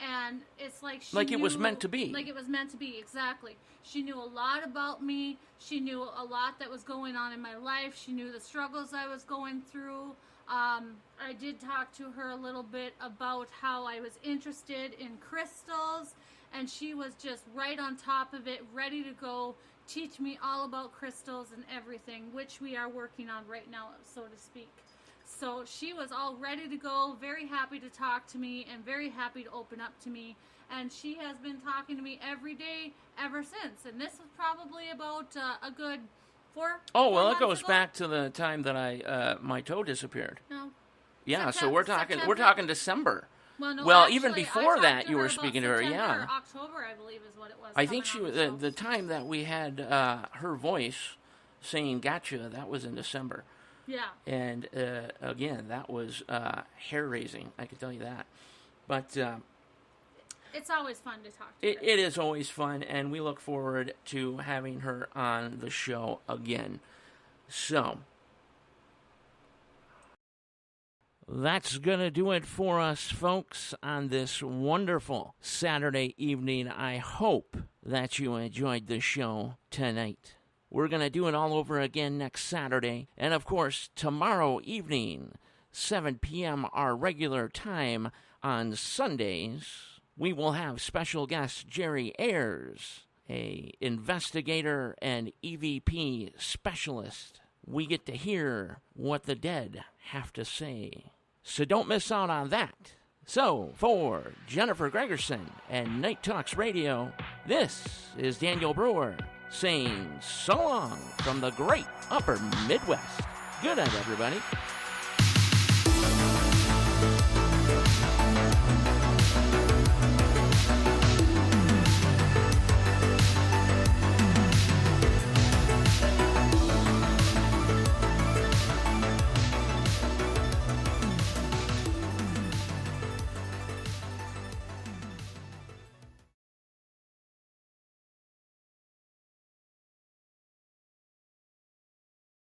And it's like she knew, it was meant to be. Like it was meant to be, exactly. She knew a lot about me. She knew a lot that was going on in my life. She knew the struggles I was going through. I did talk to her a little bit about how I was interested in crystals, and she was just right on top of it, ready to go teach me all about crystals and everything, which we are working on right now, so to speak. So she was all ready to go, very happy to talk to me and very happy to open up to me. And she has been talking to me every day ever since. And this was probably about a good 4 Oh, well, months it goes ago. back to the time that my toe disappeared. No. Yeah, so September. we're talking December. Well, no, Well, actually, even I before talked that, to you her were about speaking to her, September yeah. or October, I believe, is what it was. I think she coming was on the show. the time that we had her voice saying "gotcha." That was in December. Yeah. And again, that was hair raising. I can tell you that. But It's always fun to talk to her. it is always fun, and we look forward to having her on the show again. So that's going to do it for us, folks, on this wonderful Saturday evening. I hope that you enjoyed the show tonight. We're going to do it all over again next Saturday. And, of course, tomorrow evening, 7 p.m., our regular time on Sundays, we will have special guest Jerry Ayers, a investigator and EVP specialist. We get to hear what the dead have to say. So don't miss out on that. So, for Jennifer Gregerson and Night Talks Radio, this is Daniel Brewer saying so long from the great Upper Midwest. Good night, everybody.